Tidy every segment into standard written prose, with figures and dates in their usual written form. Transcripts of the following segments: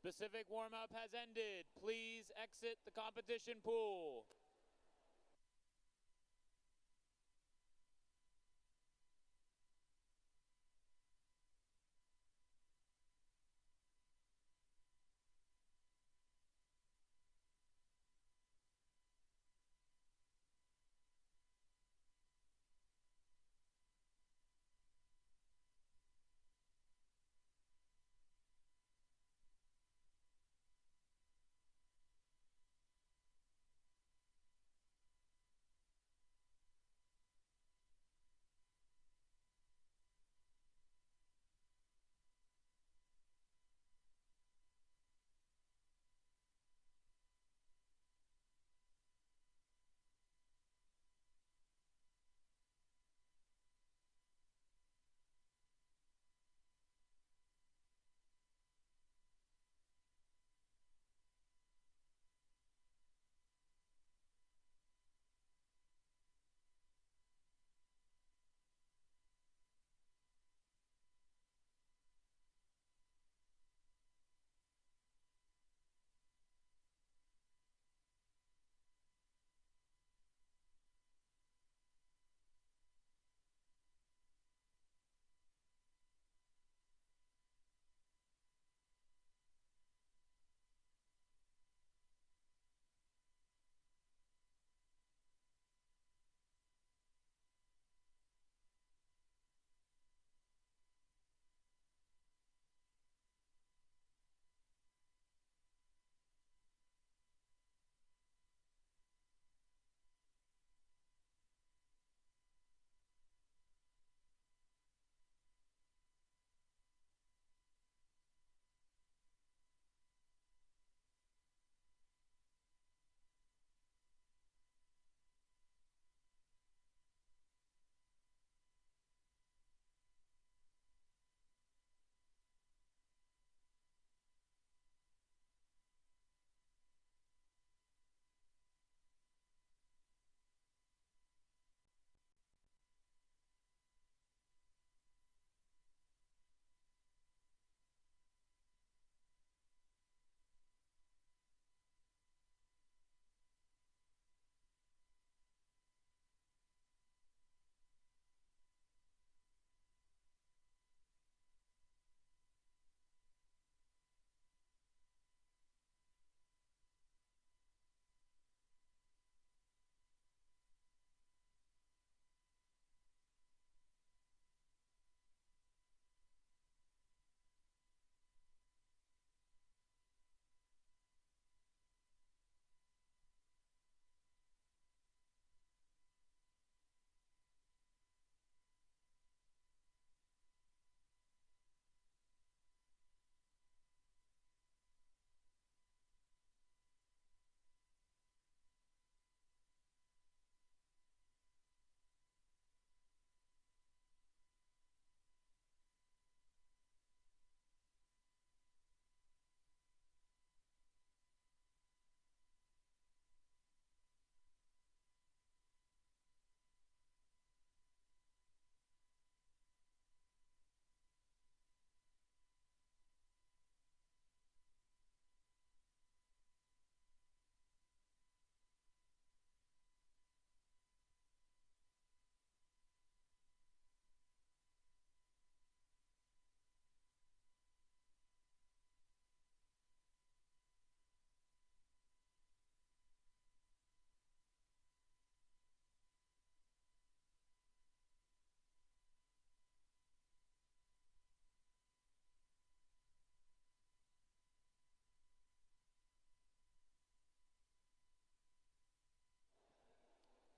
Specific warm-up has ended. Please exit the competition pool.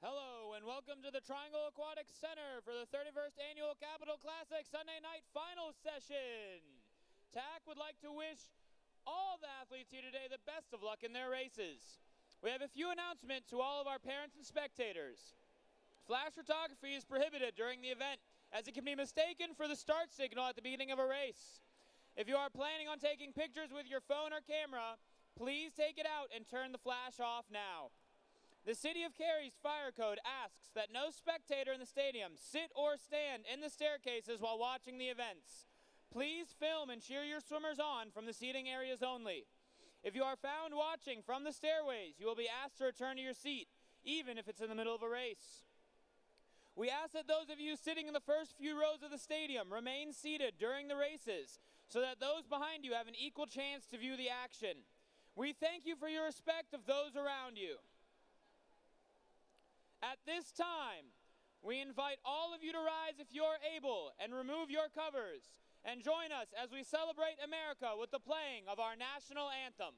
Hello and welcome to the Triangle Aquatic Center for the 31st Annual Capital Classic Sunday Night Finals Session. TAC would like to wish all the athletes here today the best of luck in their races. We have a few announcements to all of our parents and spectators. Flash photography is prohibited during the event as it can be mistaken for the start signal at the beginning of a race. If you are planning on taking pictures with your phone or camera, please take it out and turn the flash off now. The City of Cary's fire code asks that no spectator in the stadium sit or stand in the staircases while watching the events. Please film and cheer your swimmers on from the seating areas only. If you are found watching from the stairways, you will be asked to return to your seat, even if it's in the middle of a race. We ask that those of you sitting in the first few rows of the stadium remain seated during the races so that those behind you have an equal chance to view the action. We thank you for your respect of those around you. At this time, we invite all of you to rise if you're able and remove your covers and join us as we celebrate America with the playing of our national anthem.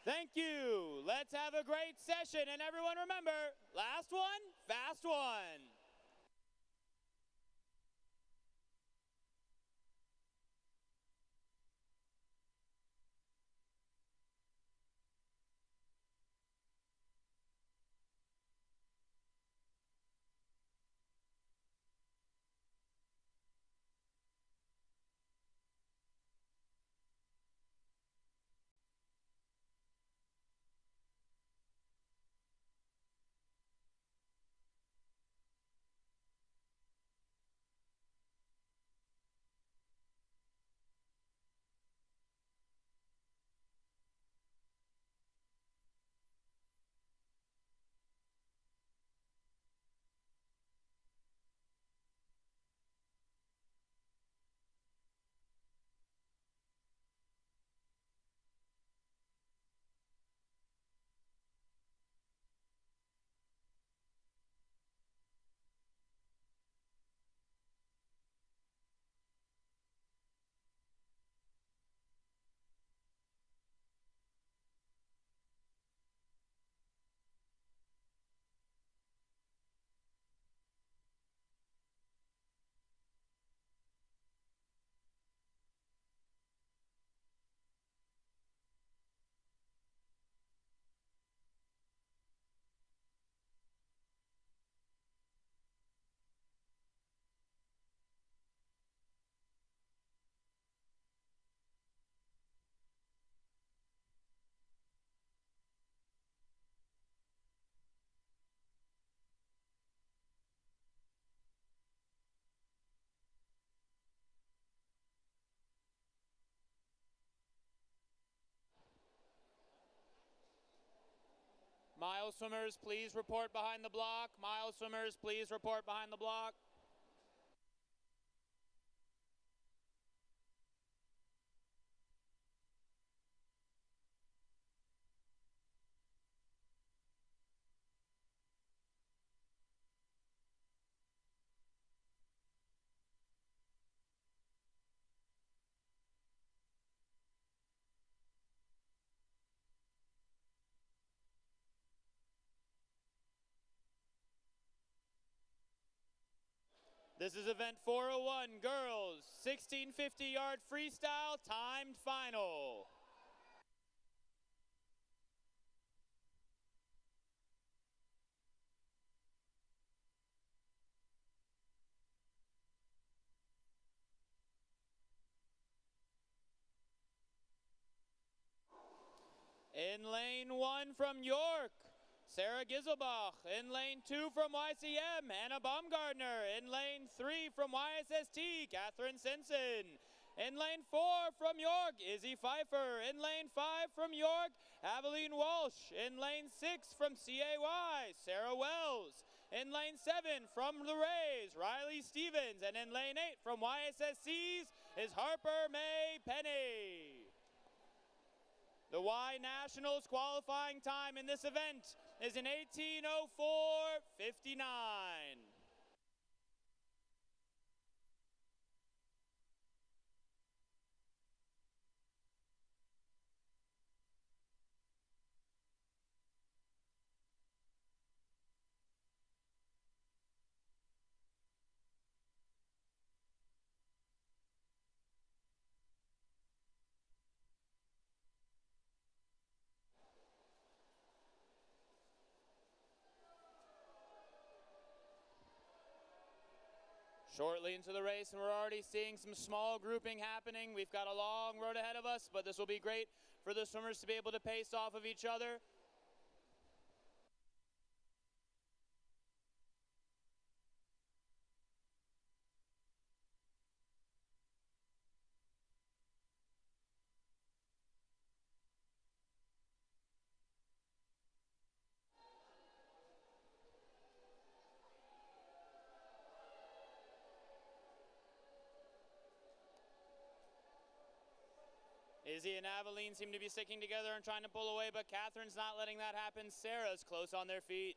Thank you. Let's have a great session. And everyone remember, last one, fast one. Mile swimmers, please report behind the block. Mile swimmers, please report behind the block. This is event 401, girls, 1650-yard freestyle timed final. In lane 1 from York, Sarah Giselbach. In lane 2 from YCM, Hannah Baumgartner. In lane 3 from YSST, Catherine Simpson. In lane 4 from York, Izzy Pfeiffer. In lane 5 from York, Aveline Walsh. In lane 6 from CAY, Sarah Wells. In lane 7 from the Rays, Riley Stevens. And in lane 8 from YSSCs is Harper May Penny. The Y Nationals qualifying time in this event is an 18:04:59. Shortly into the race, and we're already seeing some small grouping happening. We've got a long road ahead of us, but this will be great for the swimmers to be able to pace off of each other. Izzy and Aveline seem to be sticking together and trying to pull away, but Catherine's not letting that happen. Sarah's close on their feet.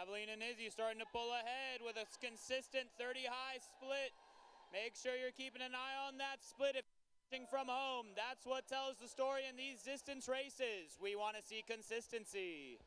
Aveline and Izzy starting to pull ahead with a consistent 30-high split. Make sure you're keeping an eye on that split if you're watching from home. That's what tells the story in these distance races. We want to see consistency.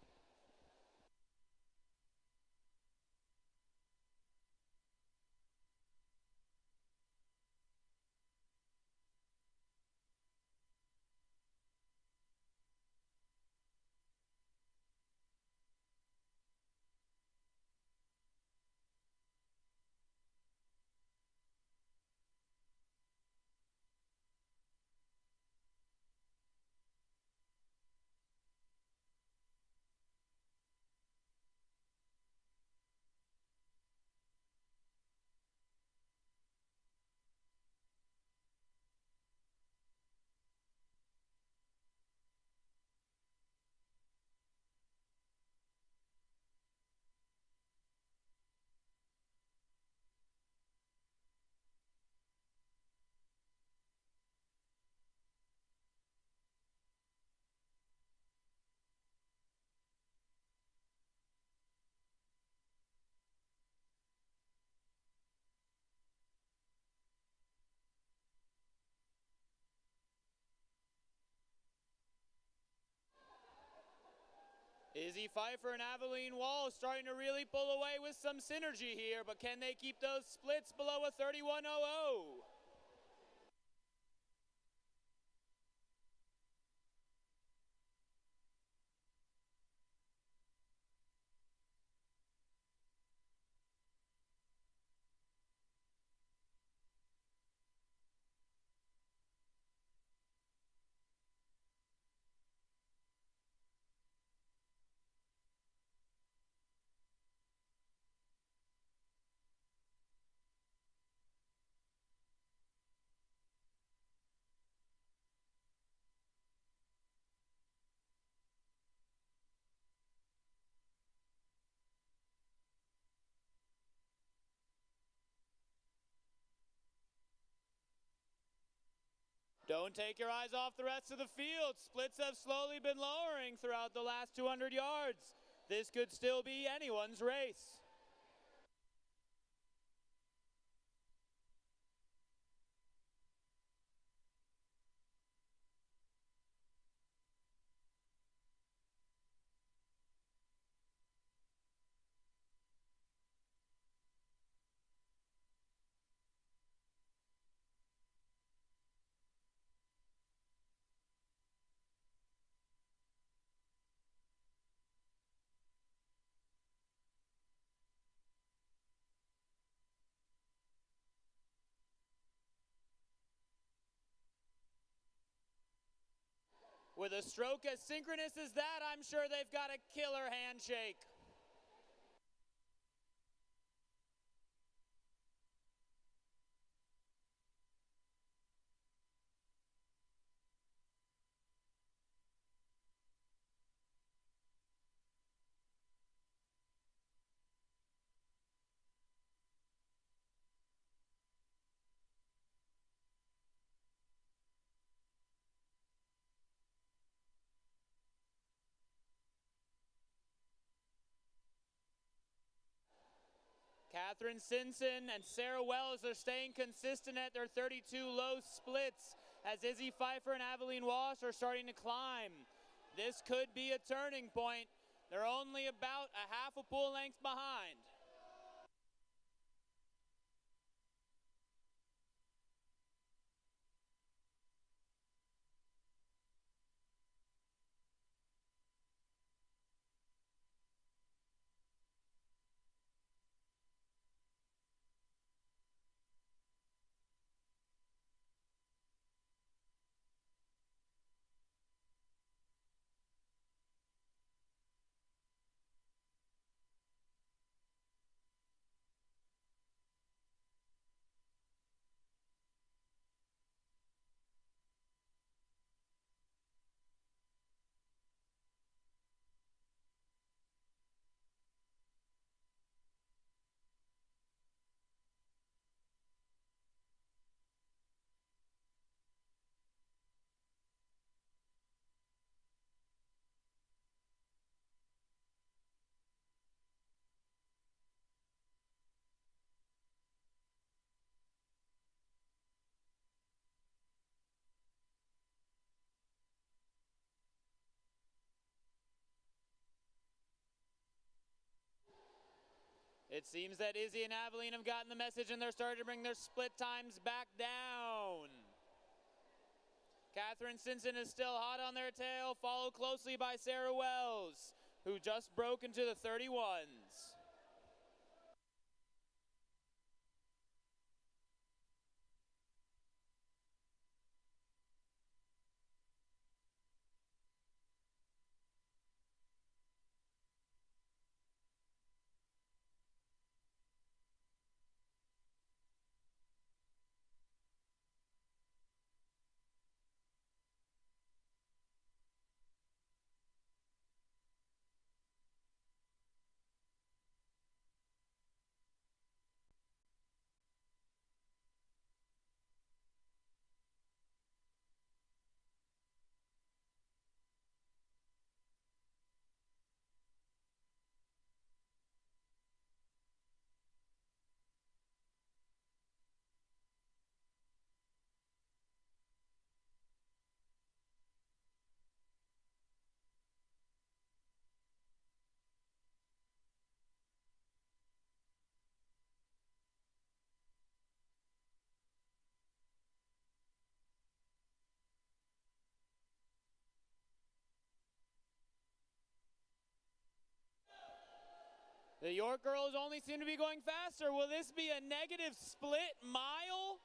Izzy Pfeiffer and Aveline Wall starting to really pull away with some synergy here, but can they keep those splits below a 31.00? Don't take your eyes off the rest of the field. Splits have slowly been lowering throughout the last 200 yards. This could still be anyone's race. With a stroke as synchronous as that, I'm sure they've got a killer handshake. Catherine Simpson and Sarah Wells are staying consistent at their 32 low splits as Izzy Pfeiffer and Aveline Walsh are starting to climb. This could be a turning point. They're only about a half a pool length behind. It seems that Izzy and Aveline have gotten the message and they're starting to bring their split times back down. Catherine Simpson is still hot on their tail, followed closely by Sarah Wells, who just broke into the 31s. The York girls only seem to be going faster. Will this be a negative split mile?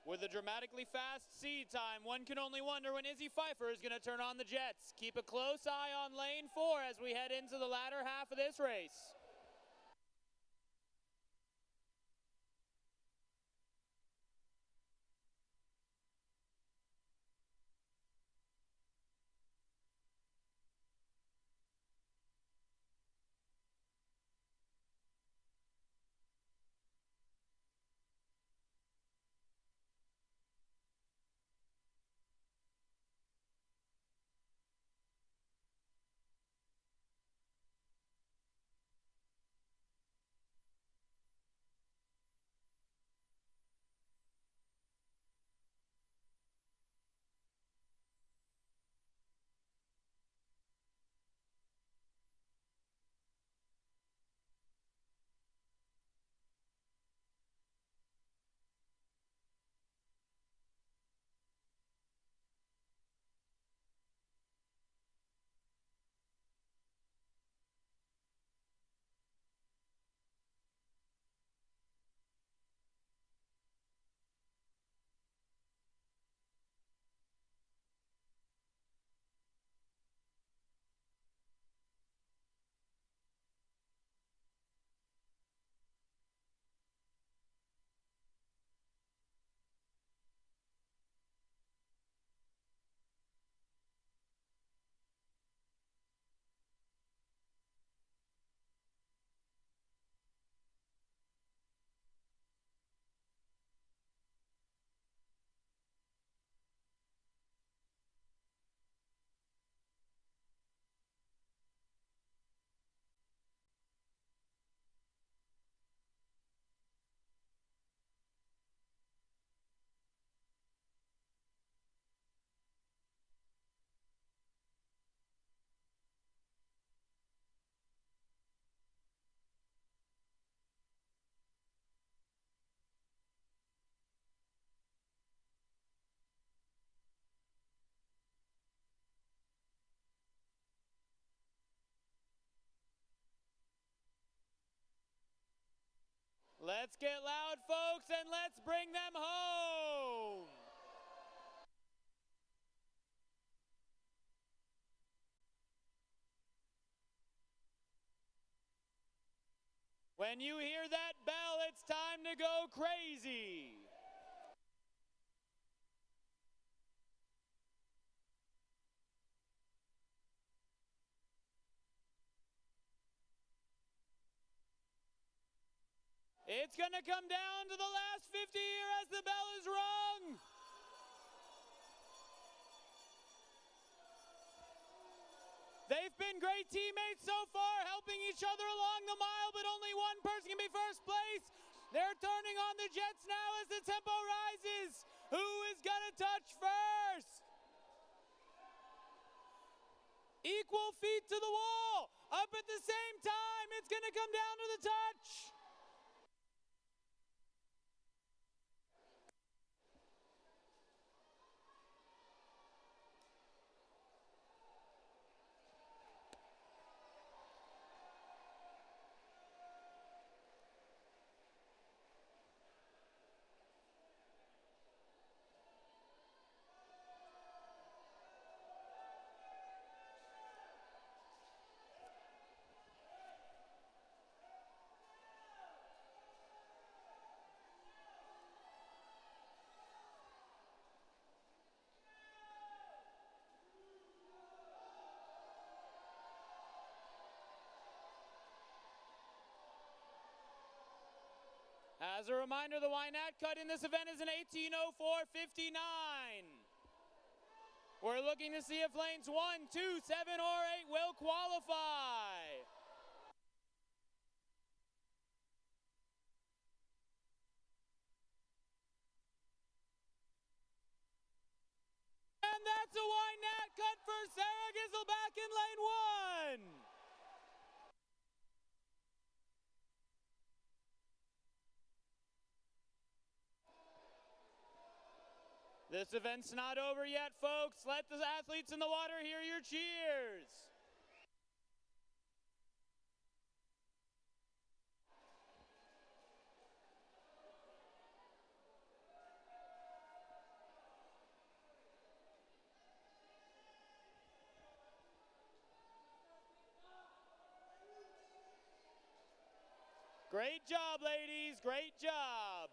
With a dramatically fast seed time, one can only wonder when Izzy Pfeiffer is going to turn on the jets. Keep a close eye on lane 4 as we head into the latter half of this race. Let's get loud, folks, and let's bring them home. When you hear that bell, it's time to go crazy. It's going to come down to the last 50 here as the bell is rung. They've been great teammates so far, helping each other along the mile, but only one person can be first place. They're turning on the jets now as the tempo rises. Who is going to touch first? Equal feet to the wall. Up at the same time. It's going to come down to the touch. As a reminder, the YNAT cut in this event is an 18:04.59. We're looking to see if lanes 1, 2, 7, or 8 will qualify. And that's a YNAT cut for Sarah Giselback in lane 1. This event's not over yet, folks. Let the athletes in the water hear your cheers. Great job, ladies. Great job.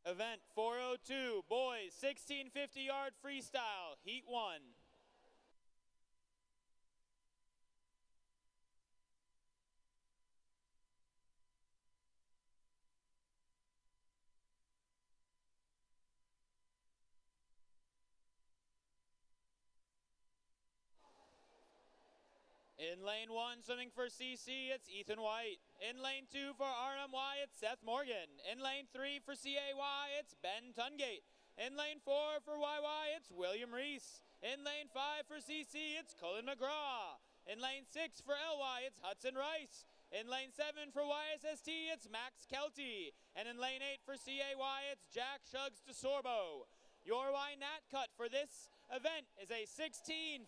Event 402, boys, 1650-yard freestyle, heat 1. In lane 1, swimming for CC, it's Ethan White. In lane 2 for RMY, it's Seth Morgan. In lane 3 for CAY, it's Ben Tungate. In lane 4 for YY, it's William Reese. In lane 5 for CC, it's Cullen McGraw. In lane 6 for LY, it's Hudson Rice. In lane 7 for YSST, it's Max Kelty. And in lane 8 for CAY, it's Jack Shugs DeSorbo. Your YNAT cut for this event is a 16:52.49.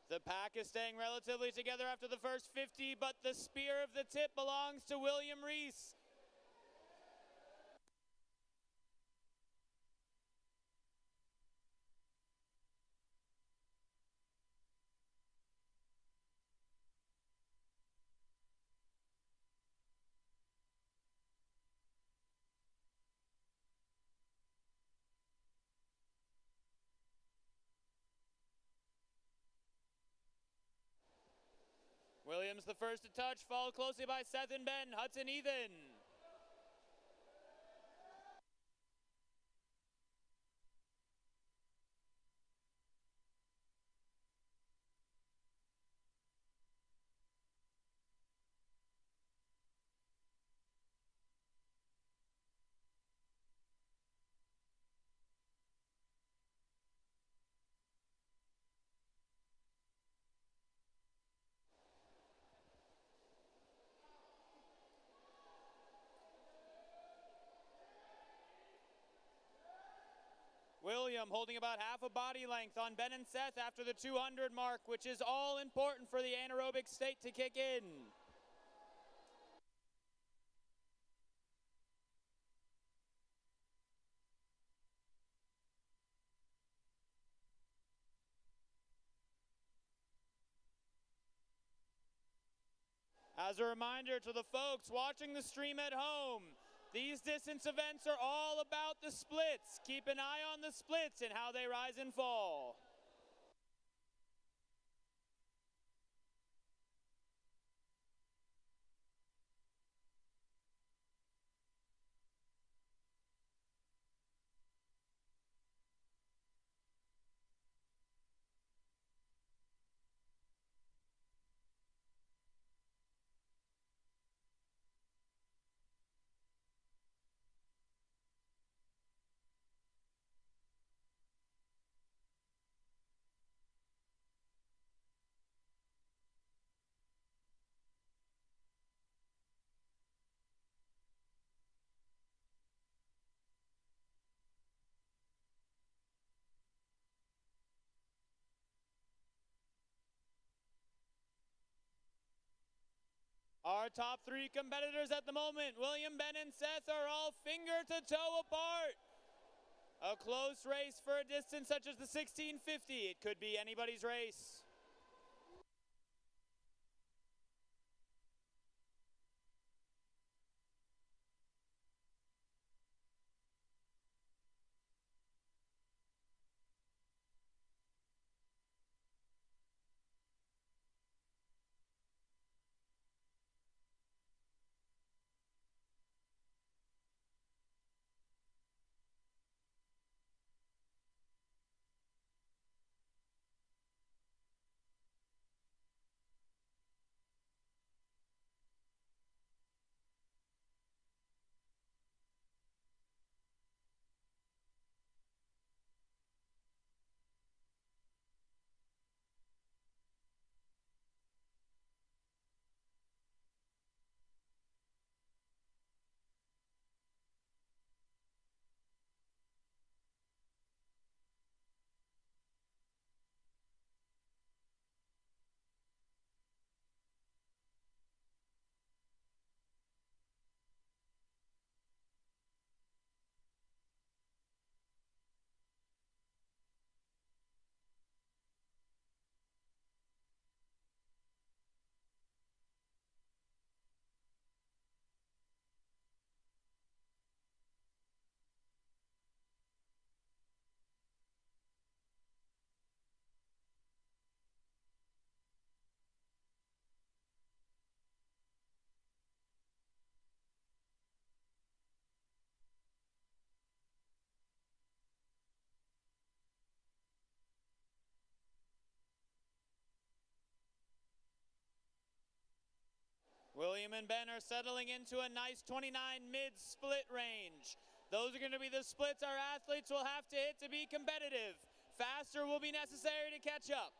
The pack is staying relatively together after the first 50, but the spear of the tip belongs to William Reese. Williams the first to touch, followed closely by Seth and Ben, Hudson, Ethan. William holding about half a body length on Ben and Seth after the 200 mark, which is all important for the anaerobic state to kick in. As a reminder to the folks watching the stream at home, these distance events are all about the splits. Keep an eye on the splits and how they rise and fall. Our top three competitors at the moment, William, Ben, and Seth, are all finger to toe apart. A close race for a distance such as the 1650. It could be anybody's race. William and Ben are settling into a nice 29 mid-split range. Those are going to be the splits our athletes will have to hit to be competitive. Faster will be necessary to catch up.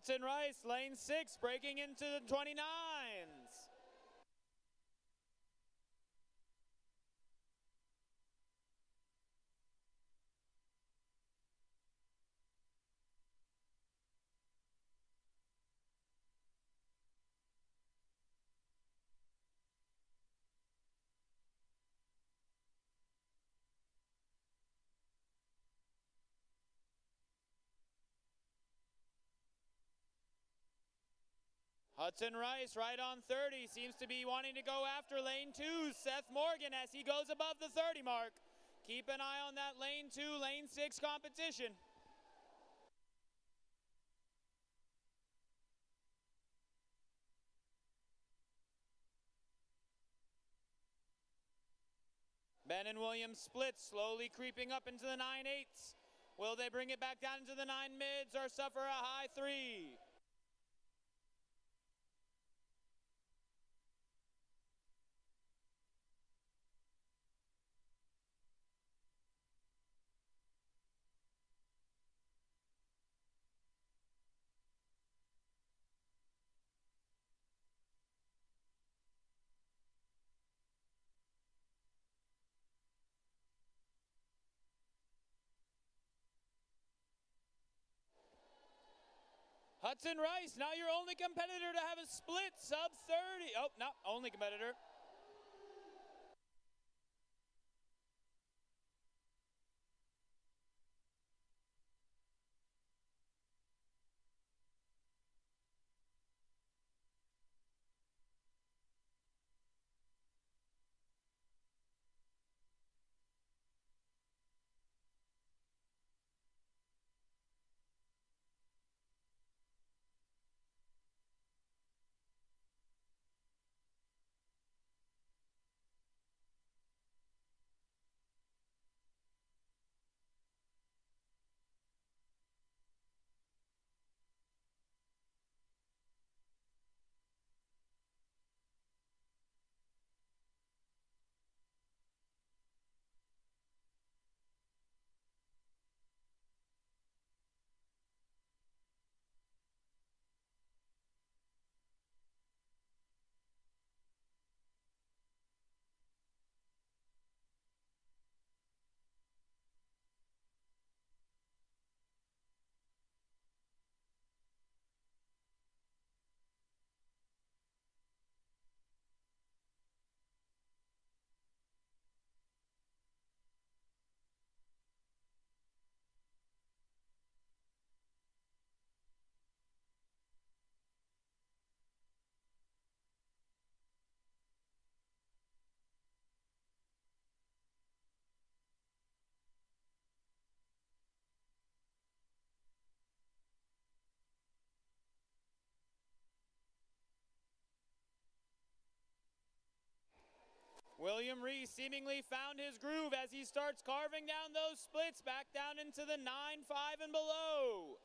Hudson Rice, lane 6, breaking into the 29s. Hudson Rice right on 30, seems to be wanting to go after lane 2, Seth Morgan, as he goes above the 30 mark. Keep an eye on that lane 2, lane 6 competition. Ben and Williams split, slowly creeping up into the 9/8. Will they bring it back down into the 9 mids or suffer a high 3? Hudson Rice, now your only competitor to have a split sub 30. Oh, not only competitor. William Reese seemingly found his groove as he starts carving down those splits back down into the 9-5 and below.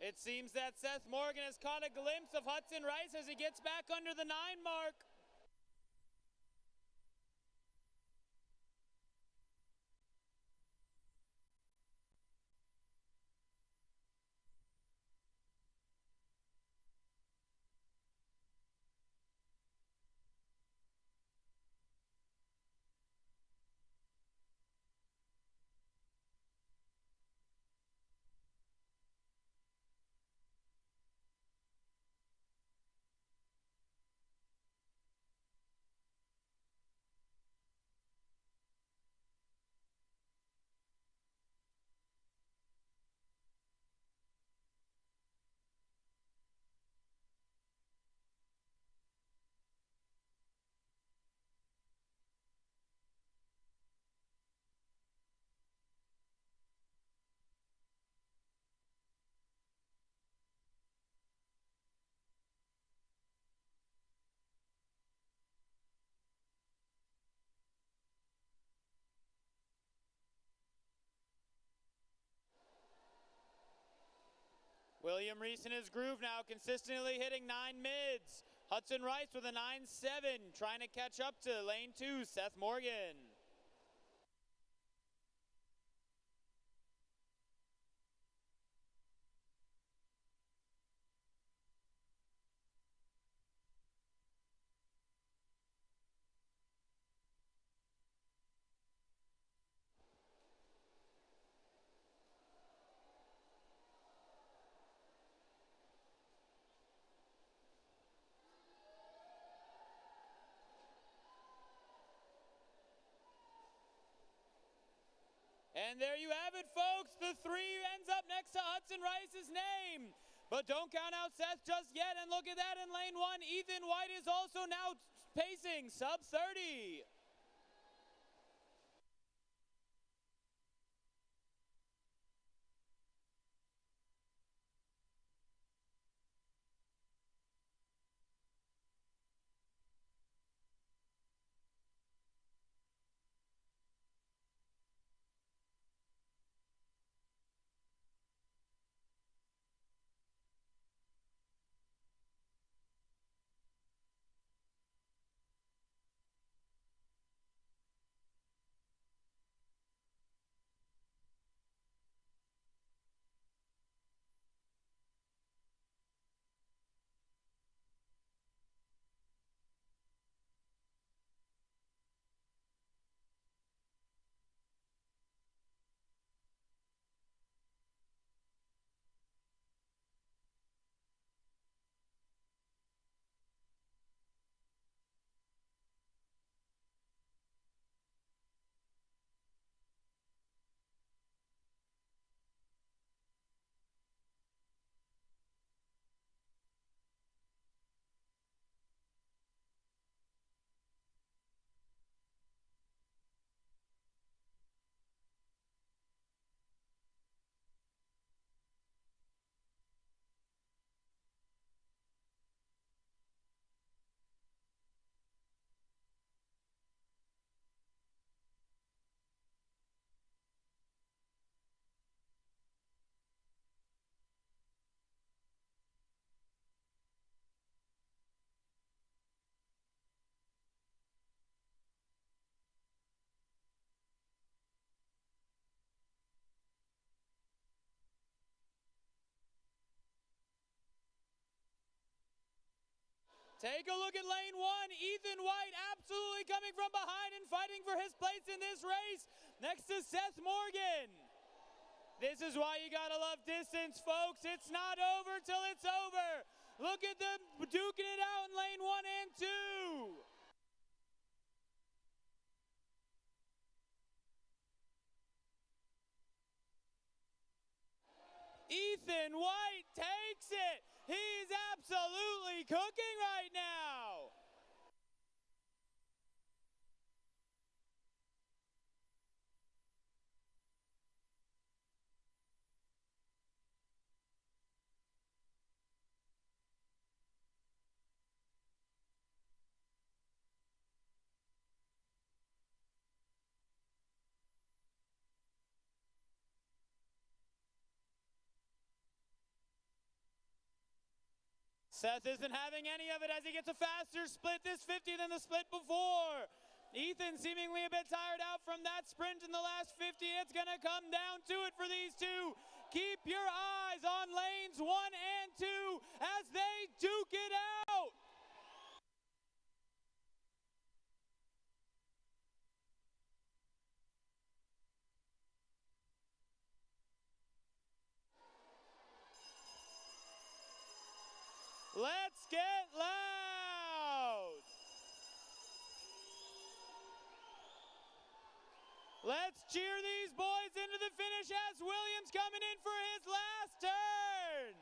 It seems that Seth Morgan has caught a glimpse of Hudson Rice as he gets back under the 9 mark. William Reese in his groove now, consistently hitting 9 mids. Hudson Rice with a 9-7, trying to catch up to lane 2, Seth Morgan. And there you have it, folks. The 3 ends up next to Hudson Rice's name. But don't count out Seth just yet. And look at that in lane 1. Ethan White is also now pacing sub 30. Take a look at lane 1. Ethan White absolutely coming from behind and fighting for his place in this race next to Seth Morgan. This is why you gotta love distance, folks. It's not over till it's over. Look at them duking it out in lane 1 and 2. Ethan White takes it. He's absolutely cooking right now. Seth isn't having any of it as he gets a faster split this 50 than the split before. Ethan seemingly a bit tired out from that sprint in the last 50. It's going to come down to it for these two. Keep your eyes on lanes 1 and 2 as they duke it out. Let's get loud. Let's cheer these boys into the finish as Williams coming in for his last turn.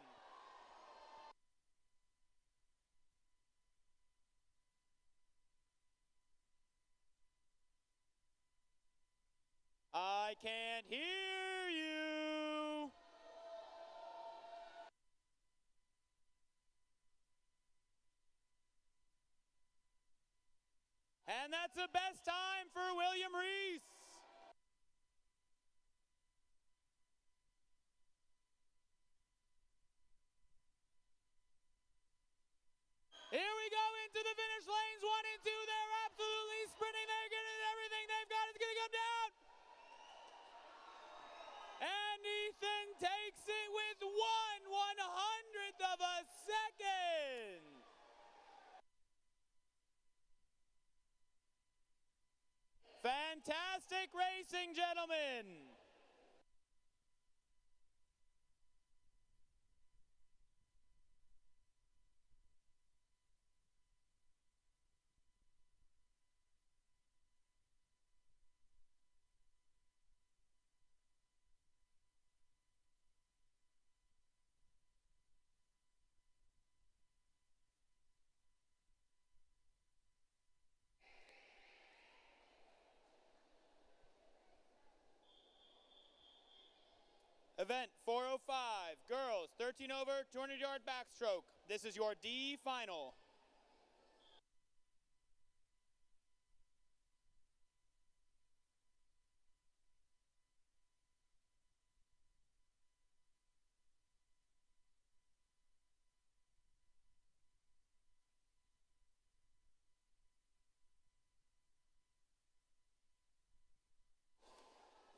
I can't hear you. And that's the best time for William Reese. Here we go into the finish lanes 1 and 2. They're absolutely sprinting. They're getting everything they've got. It's going to come down. And Ethan takes it with 1/100th of a second. Fantastic racing, gentlemen. Event 405, girls, 13 over, 200-yard backstroke. This is your D final.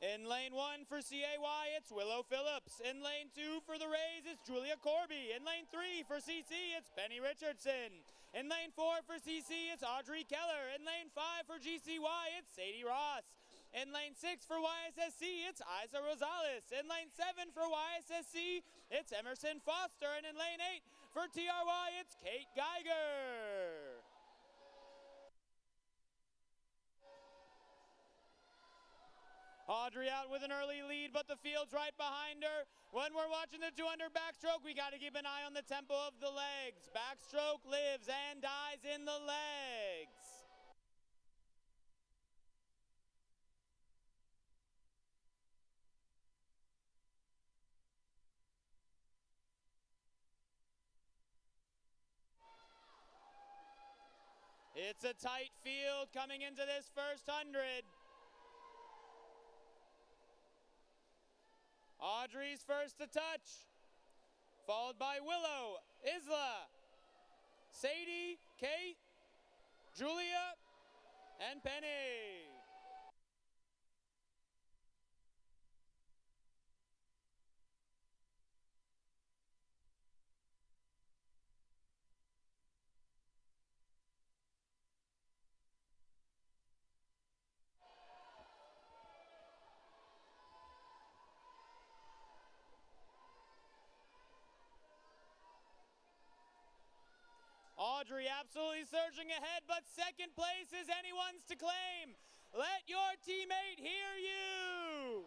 In lane 1 for CAY, it's Willow Phillips. In lane 2 for the Rays, it's Julia Corby. In lane 3 for CC, it's Penny Richardson. In lane 4 for CC, it's Audrey Keller. In lane 5 for GCY, it's Sadie Ross. In lane 6 for YSSC, it's Isa Rosales. In lane 7 for YSSC, it's Emerson Foster. And in lane 8 for TRY, it's Kate Geiger. Audrey out with an early lead, but the field's right behind her. When we're watching the 200 backstroke, we got to keep an eye on the tempo of the legs. Backstroke lives and dies in the legs. It's a tight field coming into this first 100. Audrey's first to touch, followed by Willow, Isla, Sadie, Kate, Julia, and Penny. Audrey absolutely surging ahead, but second place is anyone's to claim. Let your teammate hear you.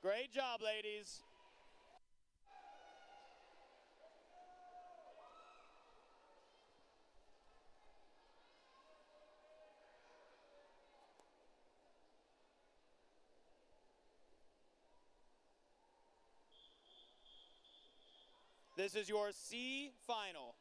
Great job, ladies. This is your C final.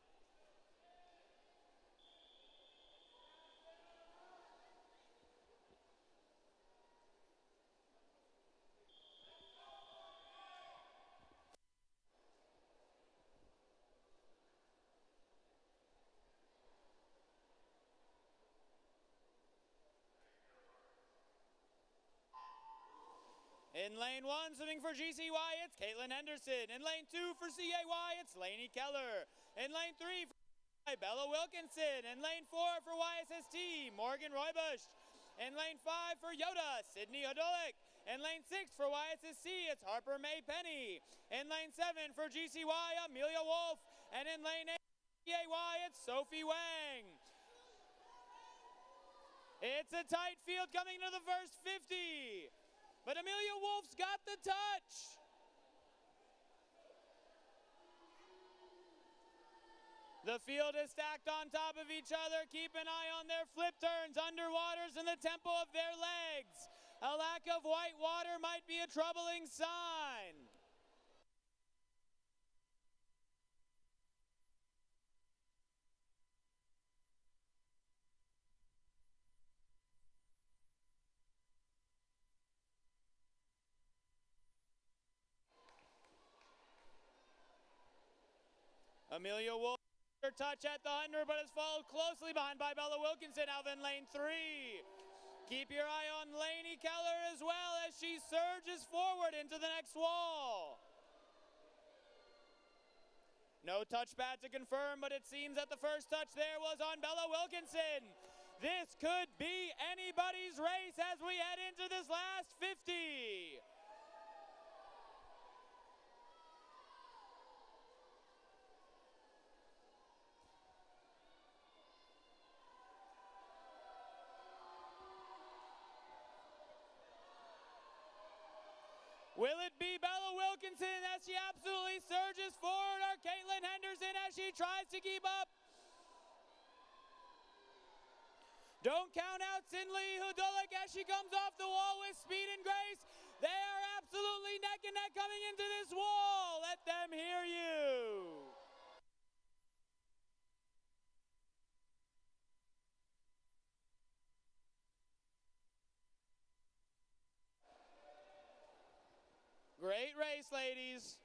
In lane 1, swimming for GCY, it's Caitlin Henderson. In lane 2 for CAY, it's Lainey Keller. In lane 3 for Bella Wilkinson. In lane 4 for YSST, Morgan Roybush. In lane 5 for YOTA, Sydney Hodolik. In lane 6 for YSSC, it's Harper May Penny. In lane 7 for GCY, Amelia Wolf. And in lane 8 for CAY, it's Sophie Wang. It's a tight field coming to the first 50. But Amelia Wolf's got the touch. The field is stacked on top of each other. Keep an eye on their flip turns, underwaters, and the tempo of their legs. A lack of white water might be a troubling sign. Amelia Wolf, her touch at the 100, but is followed closely behind by Bella Wilkinson out in lane 3. Keep your eye on Lainey Keller as well as she surges forward into the next wall. No touchpad to confirm, but it seems that the first touch there was on Bella Wilkinson. This could be anybody's race as we head into this last 50. Will it be Bella Wilkinson as she absolutely surges forward, or Caitlin Henderson as she tries to keep up? Don't count out Cindy Hodolik as she comes off the wall with speed and grace. They are absolutely neck and neck coming into this wall. Let them hear you. Great race, ladies.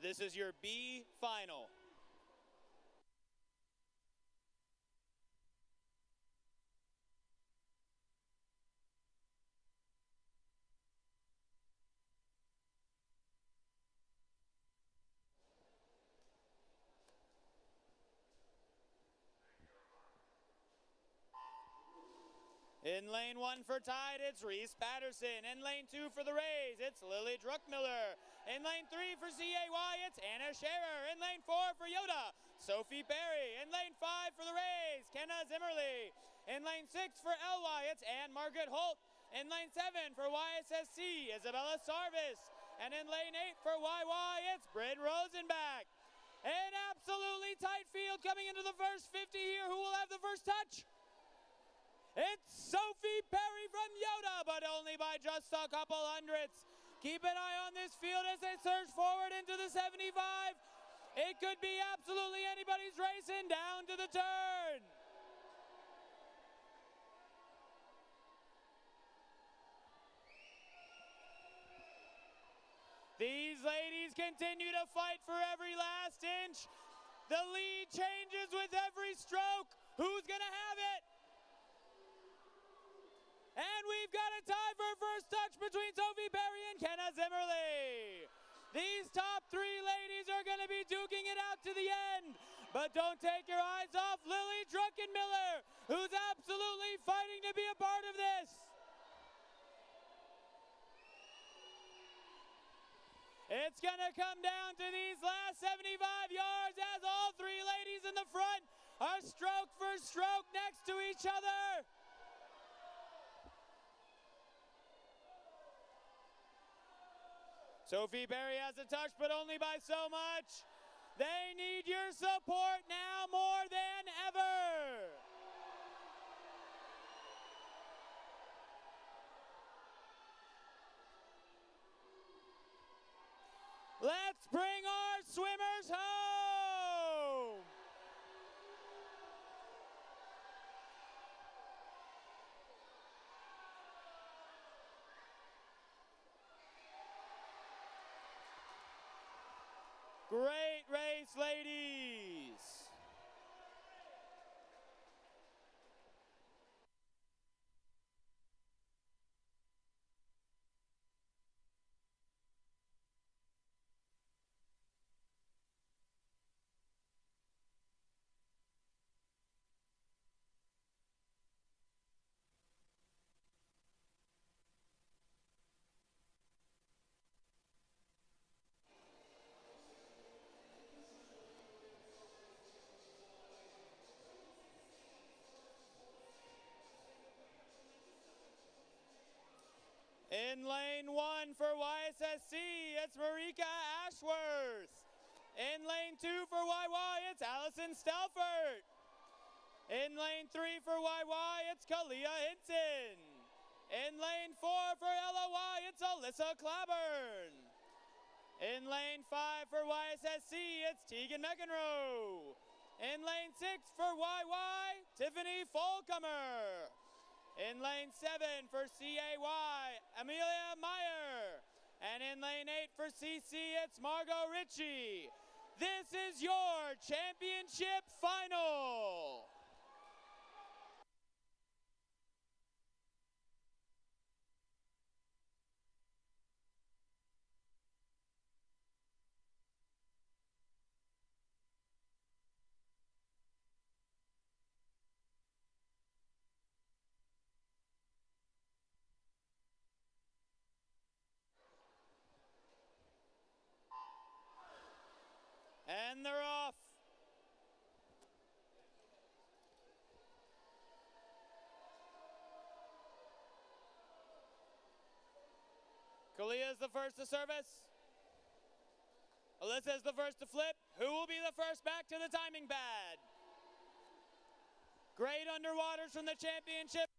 This is your B final. In lane 1 for Tide, it's Reese Patterson. In lane 2 for the Rays, it's Lily Druckmiller. In lane 3 for CAY, it's Anna Scherer. In lane 4 for YOTA, Sophie Perry. In lane 5 for the Rays, Kenna Zimmerly. In lane 6 for LY, it's Ann Margaret Holt. In lane 7 for YSSC, Isabella Sarvis. And in lane 8 for YY, it's Bryn Rosenbach. An absolutely tight field coming into the first 50 here. Who will have the first touch? It's Sophie Perry from YOTA, but only by just a couple hundredths. Keep an eye on this field as they surge forward into the 75. It could be absolutely anybody's racing down to the turn. These ladies continue to fight for every last inch. The lead changes with every stroke. Who's gonna have it? And we've got a tie for first touch between Sophie Berry and Kenna Zimmerly. These top three ladies are gonna be duking it out to the end. But don't take your eyes off Lily Druckenmiller, who's absolutely fighting to be a part of this. It's gonna come down to these last 75 yards as all three ladies in the front are stroke for stroke next to each other. Sophie Berry has a touch, but only by so much. They need your support now more than ever. Let's bring our swimmers home. Great race, ladies. In lane 1 for YSSC, it's Marika Ashworth. In lane 2 for YY, it's Allison Stelfert. In lane 3 for YY, it's Kalia Hinton. In lane 4 for LOY, it's Alyssa Claburn. In lane 5 for YSSC, it's Tegan McEnroe. In lane 6 for YY, Tiffany Folcomer. In lane 7 for CAY, Amelia Meyer. And in lane 8 for CC, it's Margot Ritchie. This is your championship final. And they're off. Kalia is the first to service. Alyssa is the first to flip. Who will be the first back to the timing pad? Great underwaters from the championship.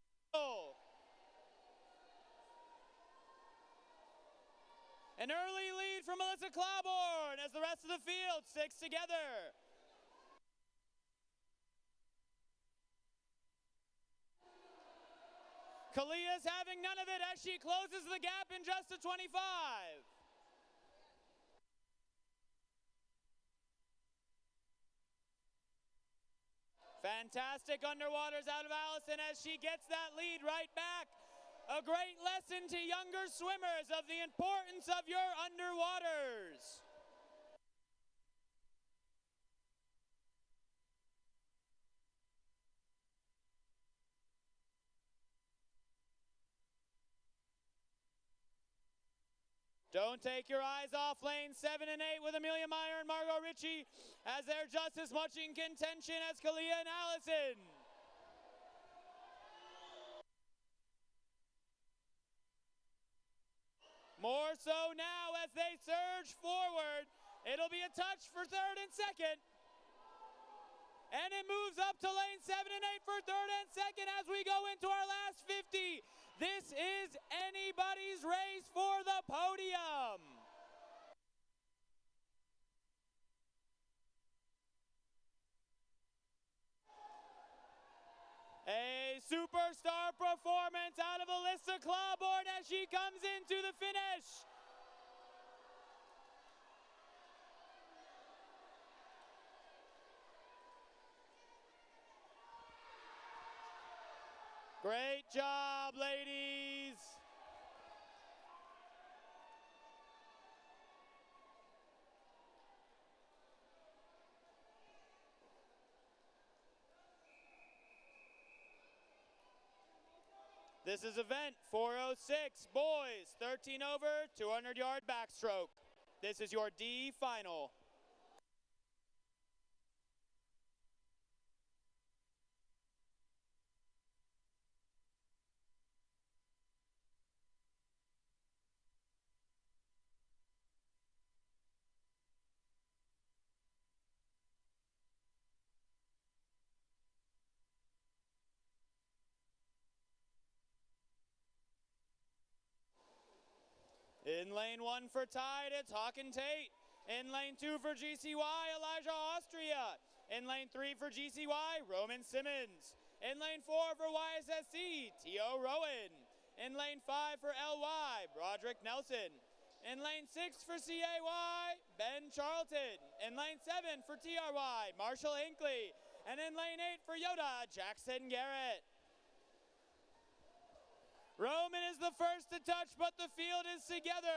An early lead from Alyssa Claiborne as the rest of the field sticks together. Kalia's having none of it as she closes the gap in just a 25. Fantastic underwaters out of Allison as she gets that lead right back. A great lesson to younger swimmers of the importance of your underwaters. Don't take your eyes off lane 7 and 8 with Amelia Meyer and Margot Ritchie as they're just as much in contention as Kalia and Allison. More so now as they surge forward. It'll be a touch for third and second. And it moves up to lane 7 and 8 for third and second as we go into our last 50. This is anybody's race for the podium. A superstar performance out of Alyssa Clawborn as she comes into the finish. Great job, ladies. This is event 406, boys, 13 over, 200-yard backstroke. This is your D final. In lane 1 for Tide, it's Hawk and Tate. In lane 2 for GCY, Elijah Austria. In lane 3 for GCY, Roman Simmons. In lane 4 for YSSC, T.O. Rowan. In lane 5 for LY, Broderick Nelson. In lane 6 for CAY, Ben Charlton. In lane 7 for TRY, Marshall Hinkley. And in lane 8 for YOTA, Jackson Garrett. Roman is the first to touch, but the field is together.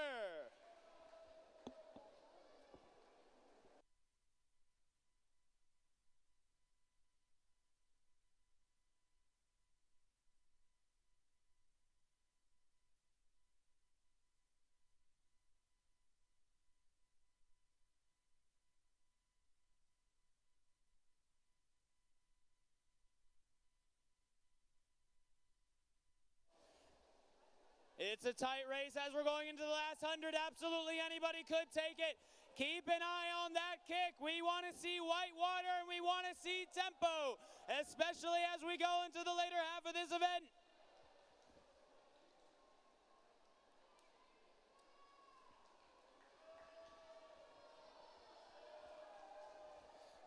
It's a tight race as we're going into the last 100. Absolutely anybody could take it. Keep an eye on that kick. We want to see whitewater and we want to see tempo, especially as we go into the later half of this event.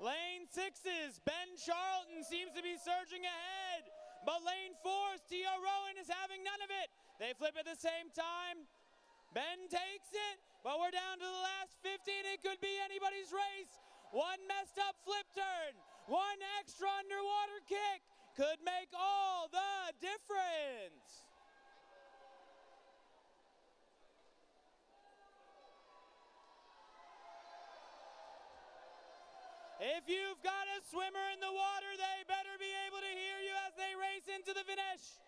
Lane 6's Ben Charlton seems to be surging ahead, but lane 4's T.O. Rowan is having none of it. They flip at the same time. Ben takes it, but we're down to the last 15. It could be anybody's race. One messed up flip turn, one extra underwater kick could make all the difference. If you've got a swimmer in the water, they better be able to hear you as they race into the finish.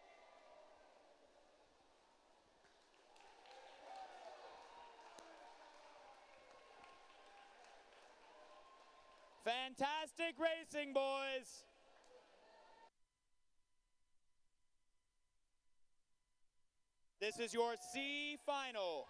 Fantastic racing, boys. This is your C final.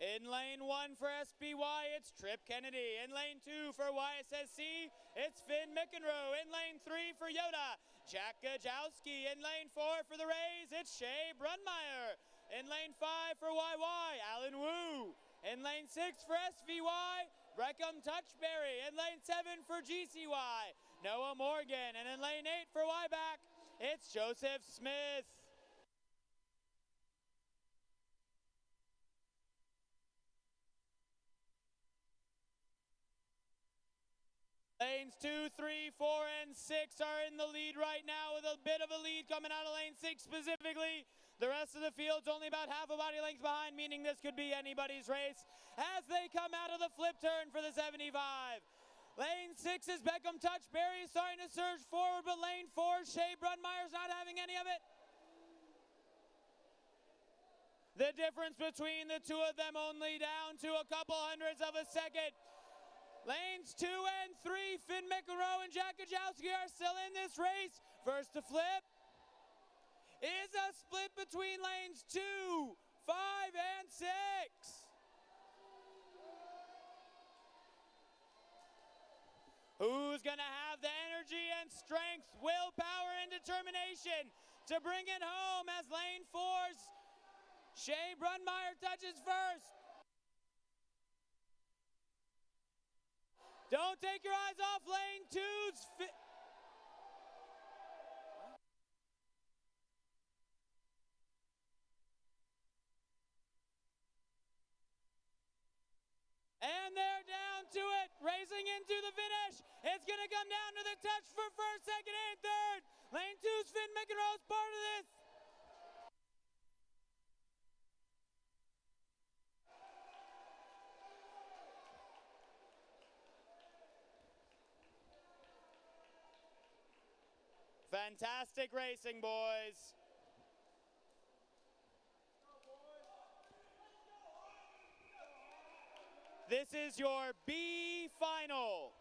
In lane 1 for SPY, it's Trip Kennedy. In lane 2 for YSSC, it's Finn McEnroe. In lane 3 for YOTA, Jack Gajowski. In lane 4 for the Rays, it's Shea Brunmeyer. In lane 5 for YY, Alan Wu. In lane 6 for SVY, Breckham Touchberry. In lane 7 for GCY, Noah Morgan. And in lane 8 for YBAC, it's Joseph Smith. Lanes 2, 3, 4, and 6 are in the lead right now with a bit of a lead coming out of lane 6 specifically. The rest of the field's only about half a body length behind, meaning this could be anybody's race as they come out of the flip turn for the 75. Lane 6 is Beckham Touchberry starting to surge forward, but lane 4, Shea Brunmeyer's not having any of it. The difference between the two of them only down to a couple hundredths of a second. Lanes 2 and 3, Finn McEnroe and Jack Kajowski are still in this race. First to flip is a split between lanes 2, 5, and 6. Who's going to have the energy and strength, willpower, and determination to bring it home as lane 4's Shea Brunmeyer touches first? Don't take your eyes off lane 2's. And they're down to it, racing into the finish. It's going to come down to the touch for first, second, and third. Lane 2's Finn McEnroe's part of this. Fantastic racing, boys. This is your B final.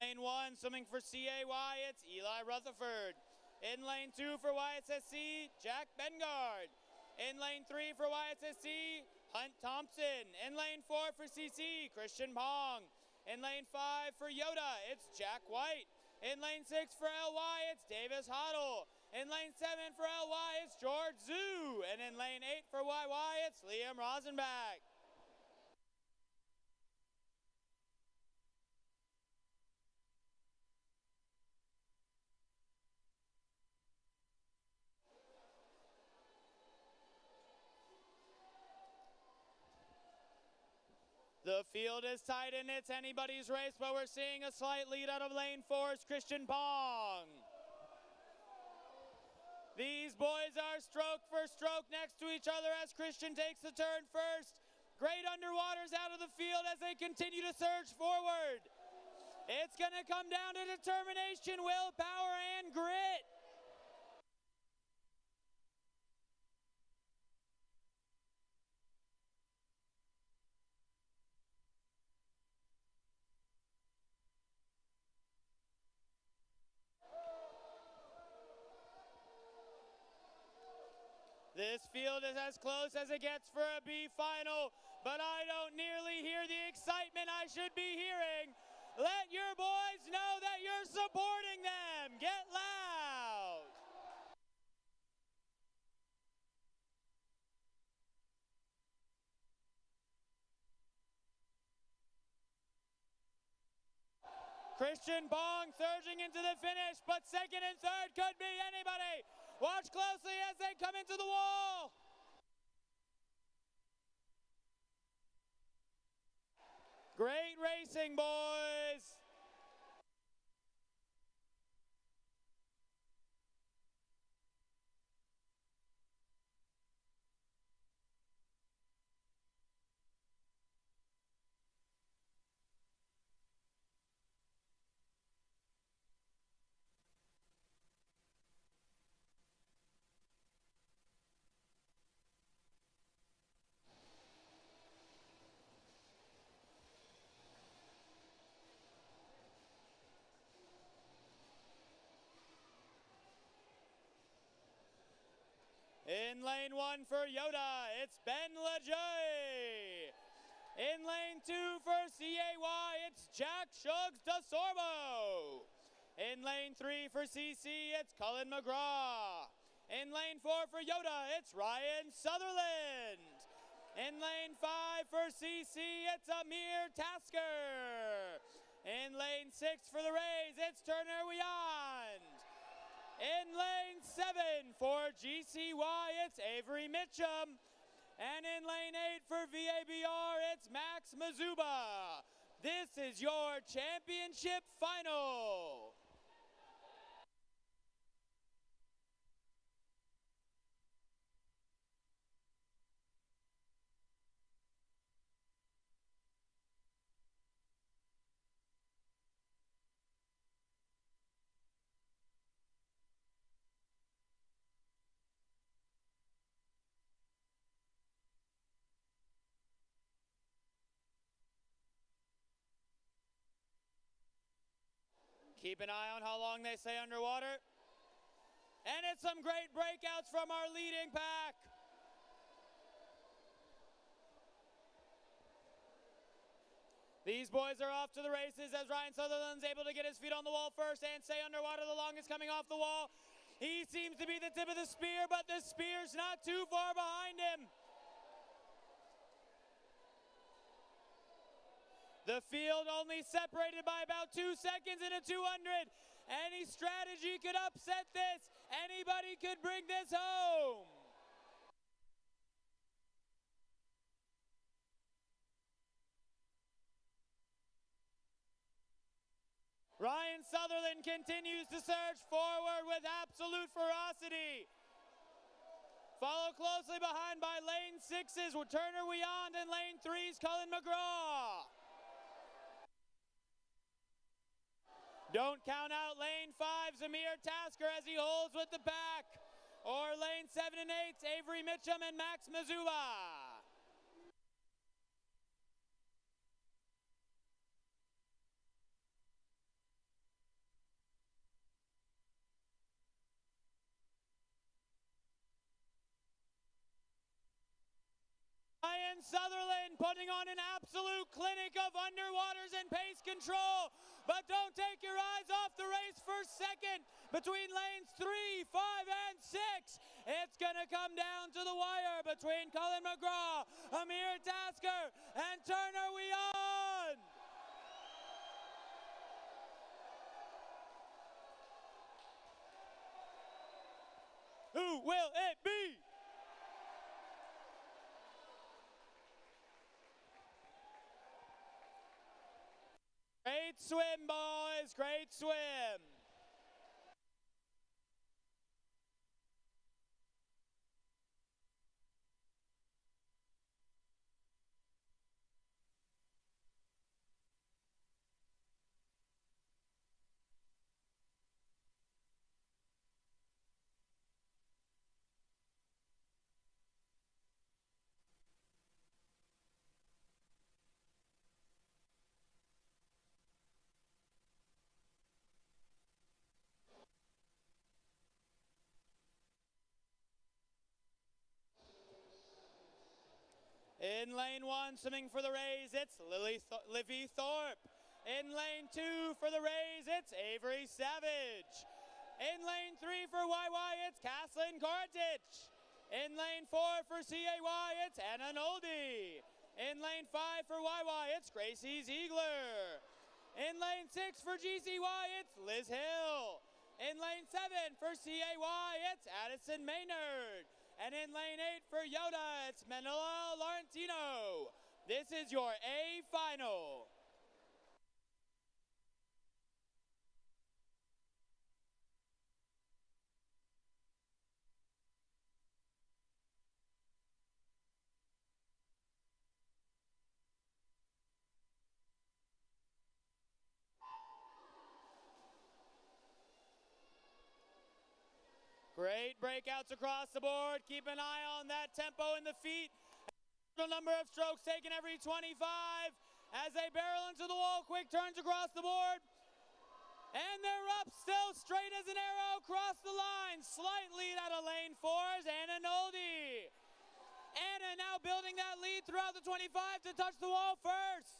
Lane 1, swimming for CAY, it's Eli Rutherford. In lane 2 for YSSC, Jack Bengard. In lane 3 for YSSC, Hunt Thompson. In lane 4 for CC, Christian Pong. In lane 5 for YOTA, it's Jack White. In lane 6 for LY, it's Davis Hoddle. In lane 7 for LY, it's George Zhu. And in lane 8 for YY, it's Liam Rosenbach. The field is tight and it's anybody's race, but we're seeing a slight lead out of lane 4's Christian Pong. These boys are stroke for stroke next to each other as Christian takes the turn first. Great underwaters out of the field as they continue to surge forward. It's going to come down to determination, willpower, and grit. This field is as close as it gets for a B final, but I don't nearly hear the excitement I should be hearing. Let your boys know that you're supporting them. Get loud. Christian Pong surging into the finish, but second and third could be anybody. Watch closely as they come into the wall. Great racing, boys. In lane 1 for YOTA, it's Ben LeJay. In lane 2 for CAY, it's Jack Shugs DeSorbo. In lane 3 for CC, it's Cullen McGraw. In lane 4 for YOTA, it's Ryan Sutherland. In lane 5 for CC, it's Amir Tasker. In lane 6 for the Rays, it's Turner Wyand. In lane 7 for GCY, it's Avery Mitchum. And in lane 8 for VABR, it's Max Mazuba. This is your championship final. Keep an eye on how long they stay underwater. And it's some great breakouts from our leading pack. These boys are off to the races as Ryan Sutherland's able to get his feet on the wall first and stay underwater the longest coming off the wall. He seems to be the tip of the spear, but the spear's not too far behind him. The field only separated by about 2 seconds in a 200. Any strategy could upset this. Anybody could bring this home. Ryan Sutherland continues to surge forward with absolute ferocity. Followed closely behind by lane 6's Turner Wyand and lane 3's Cullen McGraw. Don't count out lane 5's Amir Tasker as he holds with the pack. Or lane 7 and 8's Avery Mitchum and Max Mazuba. Ryan Sutherland putting on an absolute clinic of underwaters and pace control. But don't take your eyes off the race for second between lanes 3, 5, and 6. It's going to come down to the wire between Cullen McGraw, Amir Tasker, and Turner Wyand. Who will it be? Great swim, boys, great swim. In lane 1, swimming for the Rays, it's Livy Thorpe. In lane 2 for the Rays, it's Avery Savage. In lane 3 for YY, it's Kaslin Kortich. In lane 4 for CAY, it's Anna Noldi. In lane 5 for YY, it's Gracie Ziegler. In lane 6 for GCY, it's Liz Hill. In lane 7 for CAY, it's Addison Maynard. And in lane 8 for YOTA, it's Manila Laurentino. This is your A final. Great breakouts across the board. Keep an eye on that tempo in the feet. The number of strokes taken every 25 as they barrel into the wall. Quick turns across the board. And they're up still straight as an arrow across the line. Slight lead out of lane 4 is Anna Noldi. Anna now building that lead throughout the 25 to touch the wall first.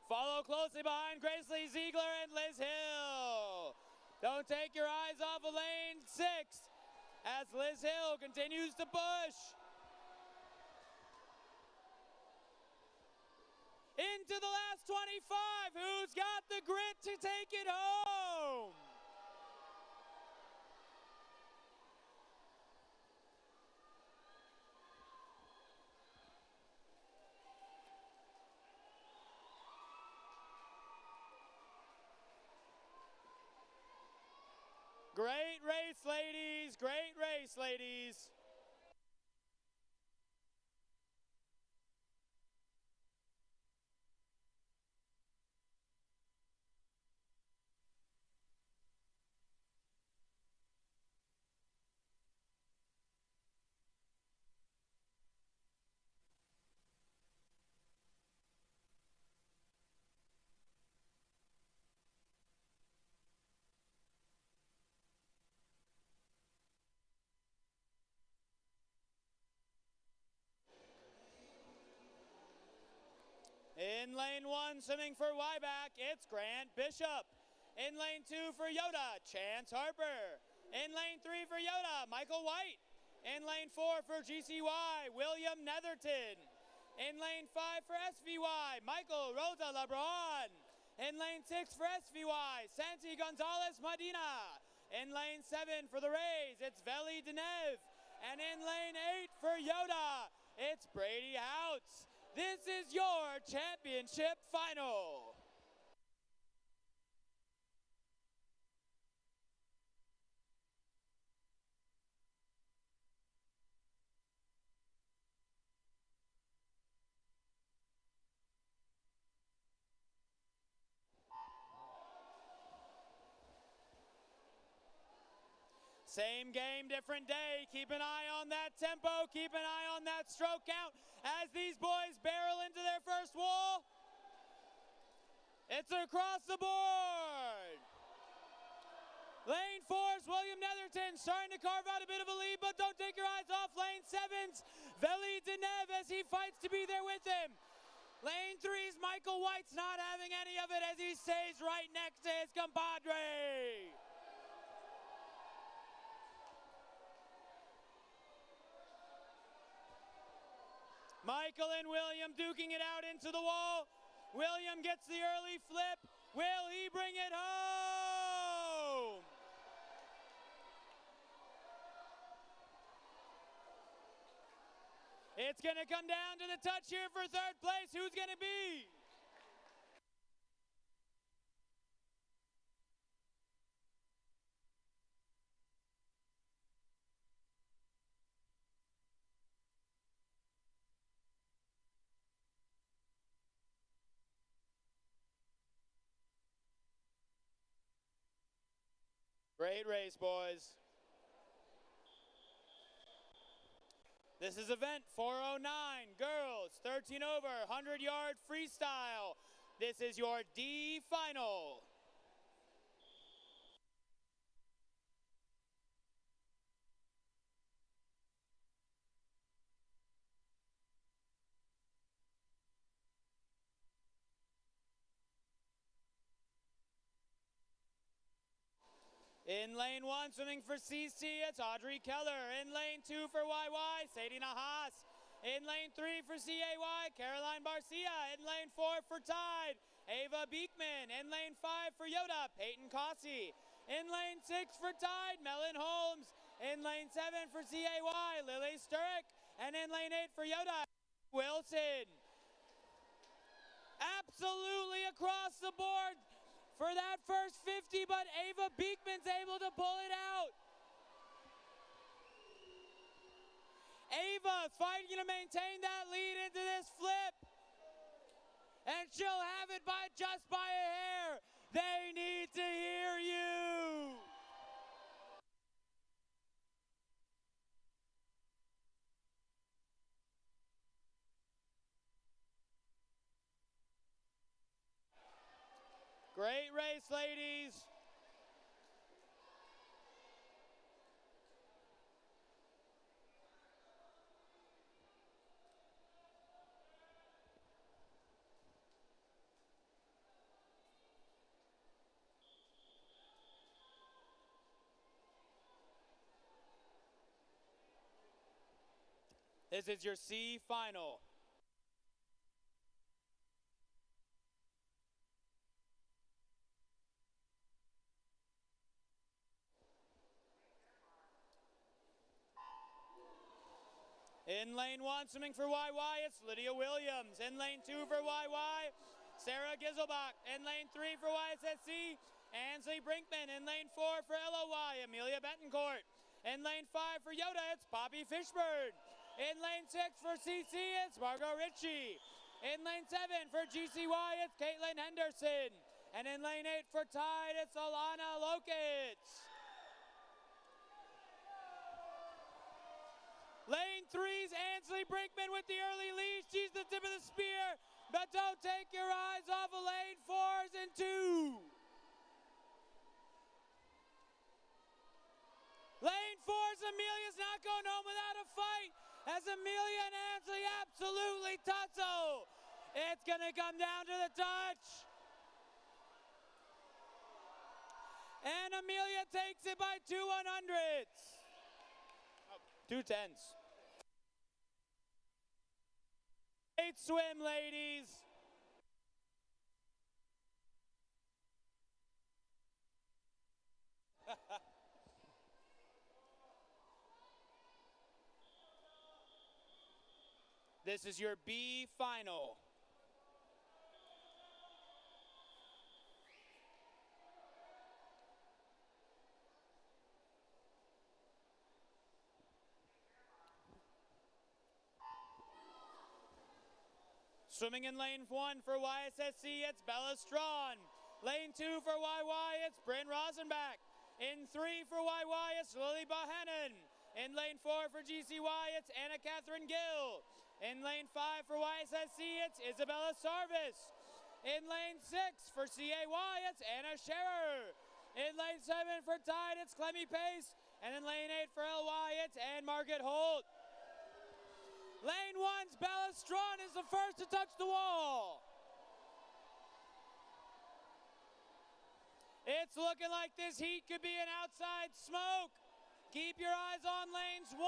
Follow closely behind Gracie Ziegler and Liz Hill. Don't take your eyes off of lane 6 as Liz Hill continues to push. Into the last 25, who's got the grit to take it home? Great race, ladies. Great race, ladies. In lane 1, swimming for Wyback, it's Grant Bishop. In lane 2 for YOTA, Chance Harper. In lane 3 for YOTA, Michael White. In lane 4 for GCY, William Netherton. In lane 5 for SVY, Michael Rosa Lebron. In lane 6 for SVY, Santi Gonzalez Medina. In lane 7 for the Rays, it's Veli Denev. And in lane 8 for YOTA, it's Brady Houts. This is your championship final. Same game, different day. Keep an eye on that tempo. Keep an eye on that stroke count as these boys barrel into their first wall. It's across the board. Lane 4's William Netherton starting to carve out a bit of a lead, but don't take your eyes off lane 7's Veli Denev as he fights to be there with him. Lane 3's Michael White's not having any of it as he stays right next to his compadre. Michael and William duking it out into the wall. William gets the early flip. Will he bring it home? It's going to come down to the touch here for third place. Who's going to be? Great race, boys. This is event 409, girls, 13 over, 100-yard freestyle. This is your D final. In lane 1, swimming for CC, it's Audrey Keller. In lane 2 for YY, Sadie Nahas. In lane 3 for CAY, Caroline Barcia. In lane 4 for Tide, Ava Beekman. In lane 5 for YOTA, Peyton Cossey. In lane 6 for Tide, Mellon Holmes. In lane 7 for CAY, Lily Sturrock. And in lane 8 for YOTA, Wilson. Absolutely across the board for that first 50, but Ava Beekman's able to pull it out. Ava fighting to maintain that lead into this flip. And she'll have it by just by a hair. They need to hear you. Great race, ladies. This is your C final. In lane 1, swimming for YY, it's Lydia Williams. In lane 2 for YY, Sarah Giselbach. In lane 3 for YSSC, Ansley Brinkman. In lane 4 for LOY, Amelia Betancourt. In lane 5 for YOTA, it's Poppy Fishburne. In lane 6 for CC, it's Margot Ritchie. In lane 7 for GCY, it's Caitlin Henderson. And in lane 8 for Tide, it's Alana Lokitz. Lane 3's Ansley Brinkman with the early lead. She's the tip of the spear, but don't take your eyes off of lane 4's and 2. Lane 4's Amelia's not going home without a fight, as Amelia and Ansley absolutely tussle. It's gonna come down to the touch. And Amelia takes it by 2 100ths. 2 10ths. Great swim, ladies. This is your B final. Swimming in lane 1 for YSSC, it's Bella Strawn. Lane 2 for YY, it's Bryn Rosenbach. In 3 for YY, it's Lily Bohannon. In lane 4 for GCY, it's Anna Catherine Gill. In lane 5 for YSSC, it's Isabella Sarvis. In lane 6 for CAY, it's Anna Scherer. In lane 7 for Tide, it's Clemmy Pace. And in lane 8 for LY, it's Ann Margaret Holt. Lane 1's Bella Strawn is the first to touch the wall. It's looking like this heat could be an outside smoke. Keep your eyes on lanes 1,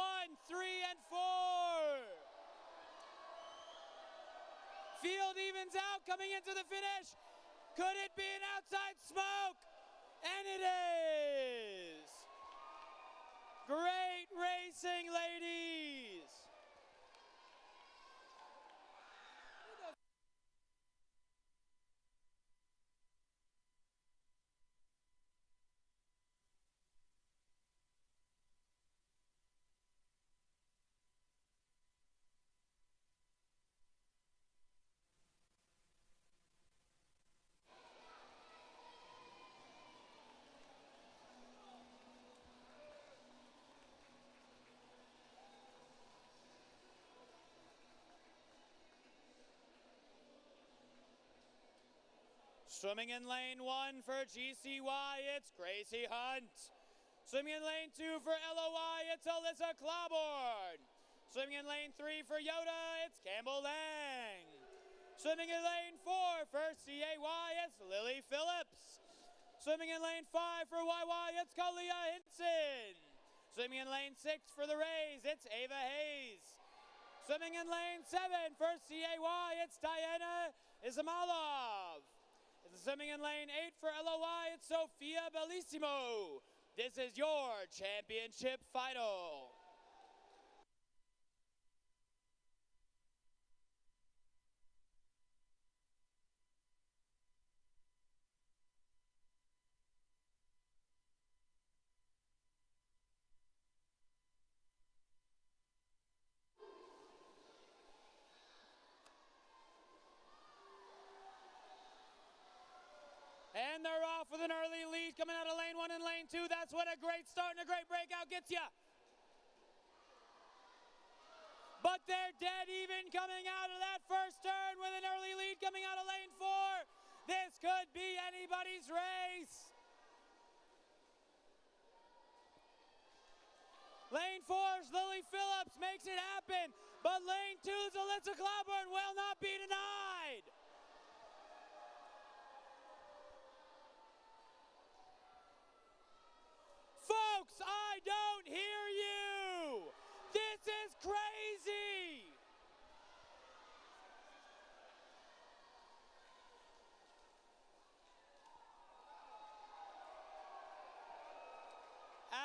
3, and 4. Field evens out coming into the finish. Could it be an outside smoke? And it is. Great racing, ladies. Swimming in lane 1 for GCY, it's Gracie Hunt. Swimming in lane 2 for LOY, it's Alyssa Clauborn. Swimming in lane 3 for YOTA, it's Campbell Lang. Swimming in lane 4 for CAY, it's Lily Phillips. Swimming in lane 5 for YY, it's Kalia Hinson. Swimming in lane 6 for the Rays, it's Ava Hayes. Swimming in lane 7 for CAY, it's Diana Ismailov. Swimming in lane 8 for LOY, it's Sophia Bellissimo. This is your championship final. And they're off with an early lead coming out of lane 1 and lane 2. That's what a great start and a great breakout gets you. But they're dead even coming out of that first turn with an early lead coming out of lane 4. This could be anybody's race. Lane 4's Lily Phillips makes it happen, but lane 2's Alyssa Clauborn will not be denied. Folks, I don't hear you. This is crazy.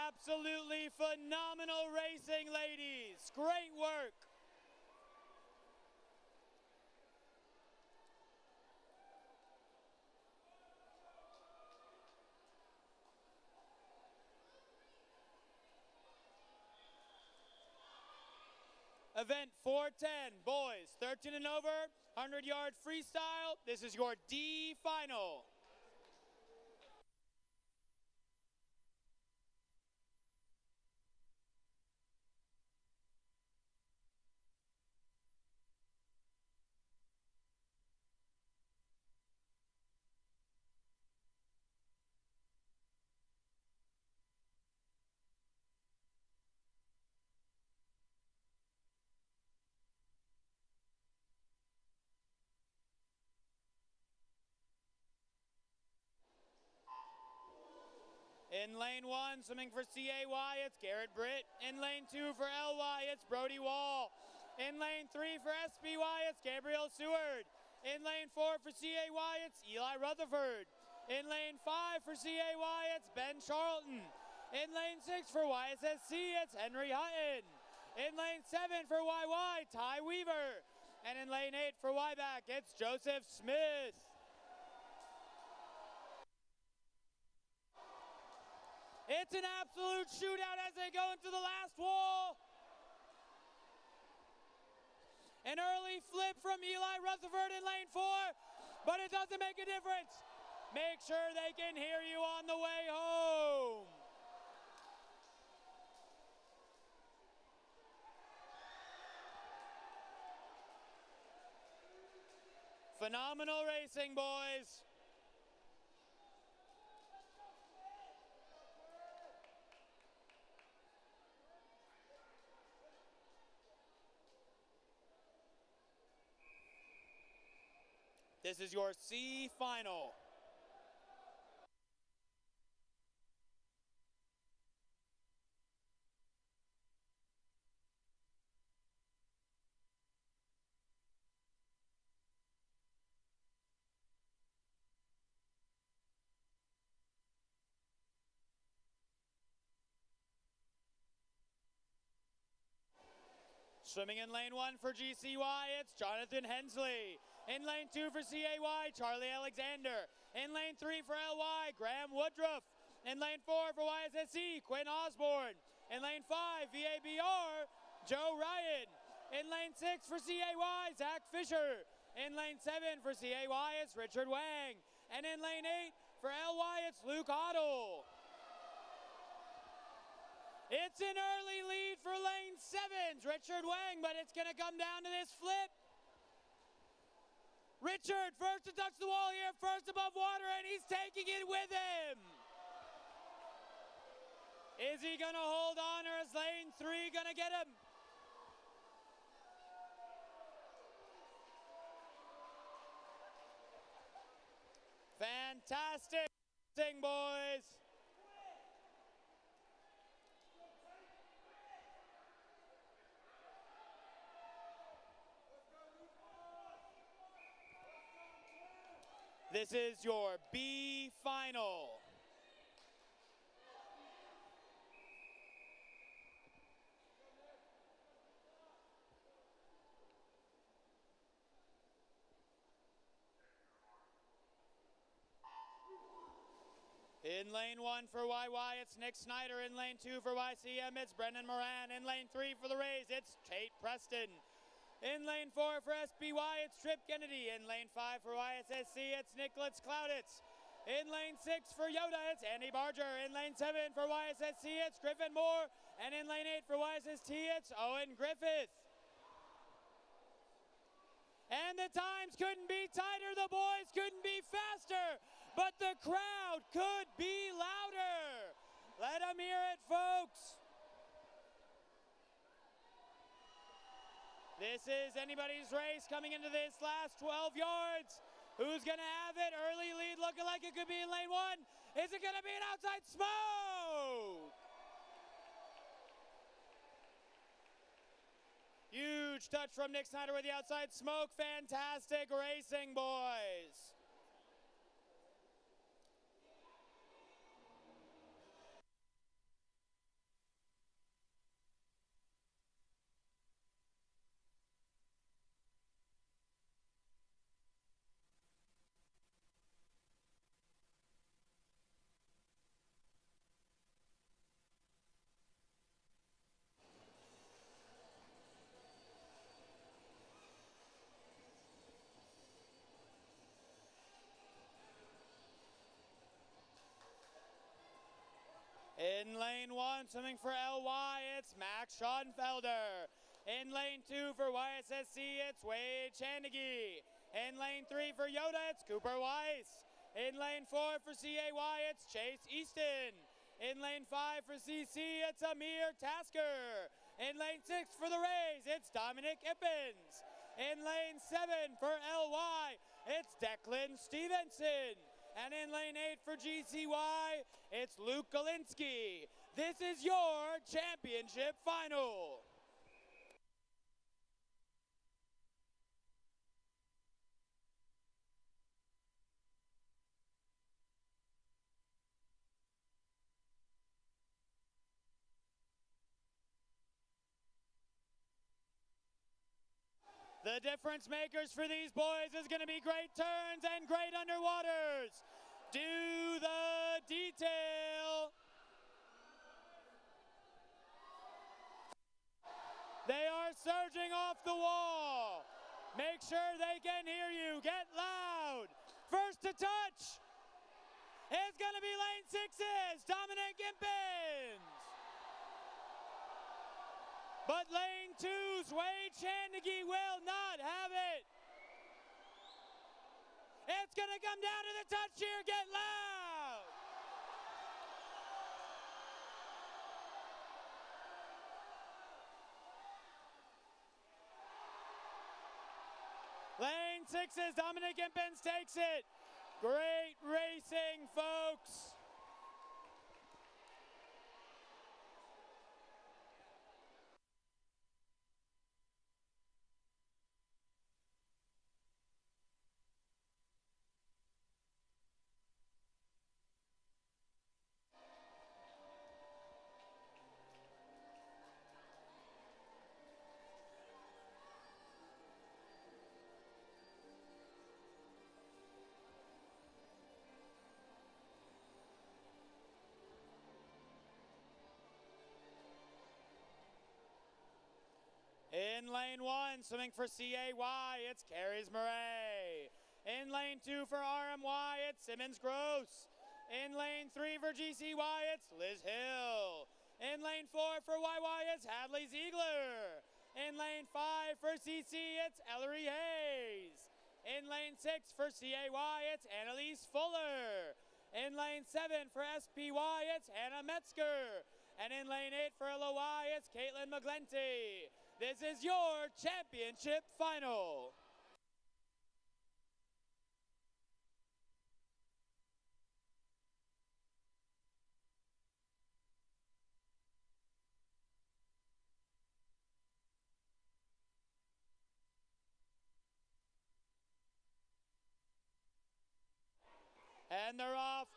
Absolutely phenomenal racing, ladies. Great work. Event 410, boys, 13 and over, 100-yard freestyle. This is your D final. In lane 1, swimming for CAY, it's Garrett Britt. In lane 2 for LY, it's Brody Wall. In lane 3 for SBY, it's Gabriel Seward. In lane 4 for CAY, it's Eli Rutherford. In lane 5 for CAY, it's Ben Charlton. In lane 6 for YSSC, it's Henry Hutton. In lane 7 for YY, Ty Weaver. And in lane 8 for YBAC, it's Joseph Smith. It's an absolute shootout as they go into the last wall. An early flip from Eli Rutherford in lane 4, but it doesn't make a difference. Make sure they can hear you on the way home. Phenomenal racing, boys. This is your C final. Swimming in lane 1 for GCY, it's Jonathan Hensley. In lane 2 for CAY, Charlie Alexander. In lane 3 for LY, Graham Woodruff. In lane 4 for YSSC, Quinn Osborne. In lane 5, VABR, Joe Ryan. In lane 6 for CAY, Zach Fisher. In lane 7 for CAY, it's Richard Wang. And in lane 8 for LY, it's Luke Ottle. It's an early lead for lane 7's Richard Wang, but it's going to come down to this flip. Richard, first to touch the wall here, first above water, and he's taking it with him. Is he going to hold on, or is lane 3 going to get him? Fantastic thing, boys. This is your B final. In lane 1 for YY, it's Nick Snyder. In lane 2 for YCM, it's Brendan Moran. In lane 3 for the Rays, it's Tate Preston. In lane 4 for SBY, it's Trip Kennedy. In lane 5 for YSSC, it's Nicholas Clouditz. In lane 6 for YOTA, it's Andy Barger. In lane 7 for YSSC, it's Griffin Moore. And in lane 8 for YSST, it's Owen Griffith. And the times couldn't be tighter, the boys couldn't be faster, but the crowd could be louder. Let them hear it, folks. This is anybody's race coming into this last 12 yards. Who's going to have it? Early lead looking like it could be in lane 1. Is it going to be an outside smoke? Huge touch from Nick Snyder with the outside smoke. Fantastic racing, boys. In lane 1, swimming for LY, it's Max Schoenfelder. In lane 2 for YSSC, it's Wade Chandigy. In lane 3 for YOTA, it's Cooper Weiss. In lane 4 for CAY, it's Chase Easton. In lane 5 for CC, it's Amir Tasker. In lane 6 for the Rays, it's Dominic Ippens. In lane 7 for LY, it's Declan Stevenson. And in lane 8 for GCY, it's Luke Galinsky. This is your championship final. The difference makers for these boys is going to be great turns and great underwaters. Do the detail. They are surging off the wall. Make sure they can hear you. Get loud. First to touch is going to be lane 6's Dominic Impens. But lane 2's Wade Chandigy will not have it. It's going to come down to the touch here. Get loud. Lane 6's Dominic Impens takes it. Great racing, folks. In lane 1, swimming for CAY, it's Carries Murray. In lane 2 for RMY, it's Simmons Gross. In lane 3 for GCY, it's Liz Hill. In lane 4 for YY, it's Hadley Ziegler. In lane 5 for CC, it's Ellery Hayes. In lane 6 for CAY, it's Annalise Fuller. In lane 7 for SPY, it's Hannah Metzger. And in lane 8 for LOY, it's Caitlin McGlinty. This is your championship final. And they're off.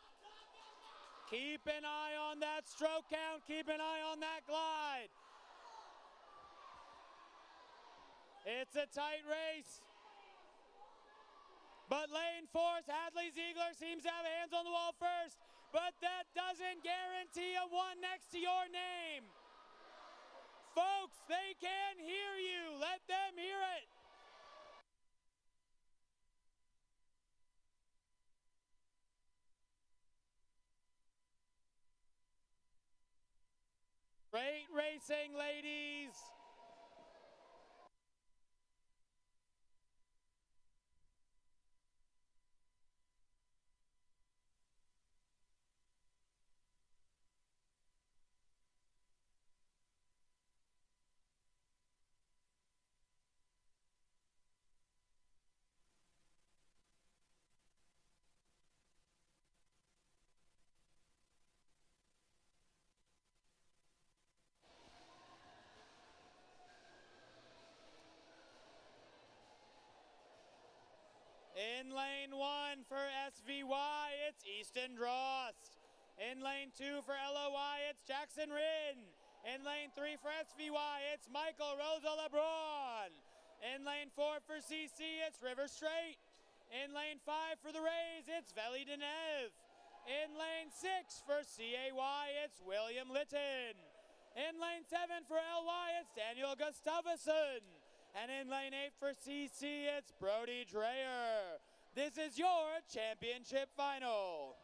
Keep an eye on that stroke count. Keep an eye on that glide. It's a tight race. But lane 4's Hadley Ziegler seems to have hands on the wall first. But that doesn't guarantee a 1 next to your name. Folks, they can hear you. Let them hear it. Great racing, ladies. In lane 1 for SVY, it's Easton Drost. In lane 2 for LOY, it's Jackson Rinn. In lane 3 for SVY, it's Michael Rosa LeBron. In lane 4 for CC, it's River Straight. In lane 5 for the Rays, it's Veli Denev. In lane 6 for CAY, it's William Litton. In lane 7 for LY, it's Daniel Gustafsson. And in lane 8 for CC, it's Brody Dreyer. This is your championship final.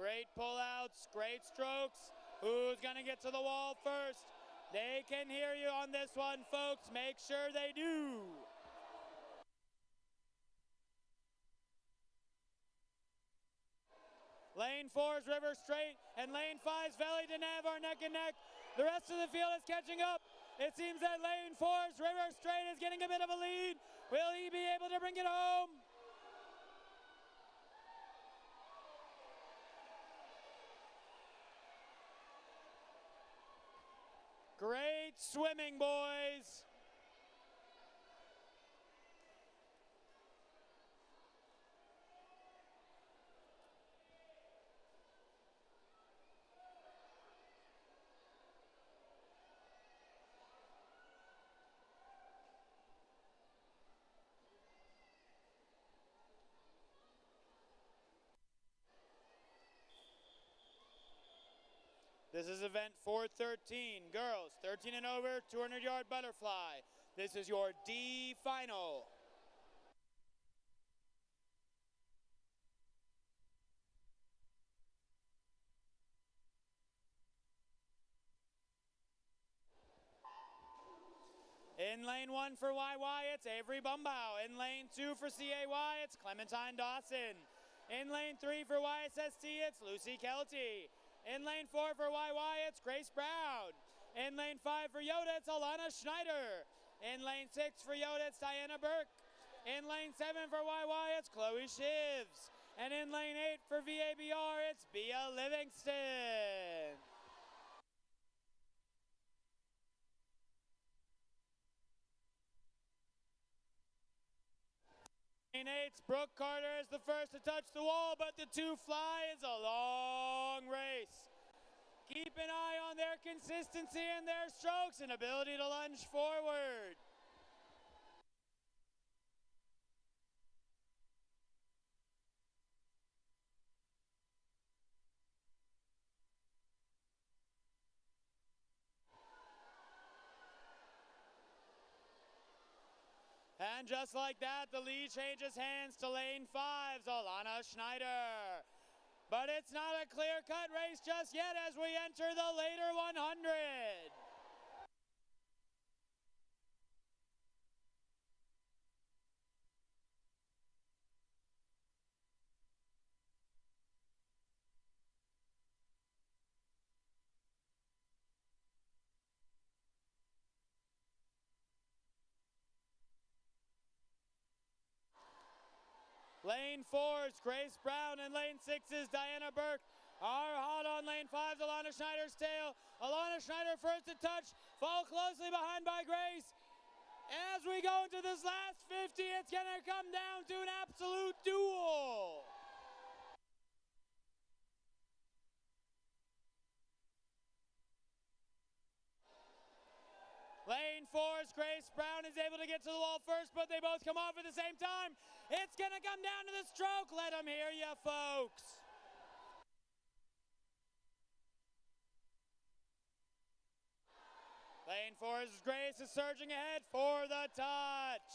Great pullouts, great strokes. Who's going to get to the wall first? They can hear you on this one, folks. Make sure they do. Lane 4's River Straight and Lane 5's Valley de Neve are neck and neck. The rest of the field is catching up. It seems that Lane 4's River Straight is getting a bit of a lead. Will he be able to bring it home? Great swimming, boys. This is event 413, girls 13 and over, 200-yard butterfly. This is your D final. In lane 1 for YY, it's Avery Bumbau. In lane 2 for CAY, it's Clementine Dawson. In lane 3 for YSST, it's Lucy Kelty. In lane 4 for YY, it's Grace Brown. In lane 5 for YOTA, it's Alana Schneider. In lane 6 for YOTA, it's Diana Burke. In lane 7 for YY, it's Chloe Shivs. And in lane 8 for VABR, it's Bia Livingston. Lane 8's Brooke Carter is the first to touch the wall, but the two fly is a long race. Keep an eye on their consistency and their strokes and ability to lunge forward. And just like that, the lead changes hands to lane 5's Alana Schneider. But it's not a clear-cut race just yet as we enter the later 100. Lane 4's Grace Brown and lane 6's Diana Burke are hot on lane 5's Alana Schneider's tail. Alana Schneider first to touch, fall closely behind by Grace. As we go into this last 50, it's going to come down to an absolute duel. Lane 4's Grace Brown is able to get to the wall first, but they both come off at the same time. It's going to come down to the stroke. Let them hear you, folks. Lane 4's Grace is surging ahead for the touch.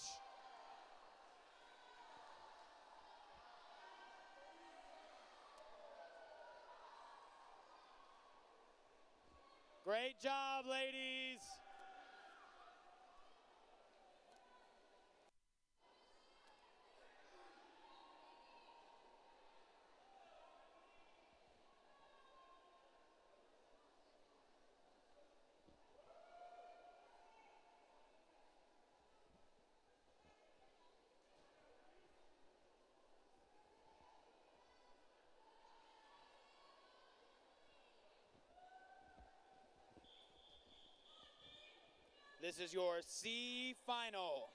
Great job, ladies. This is your C final.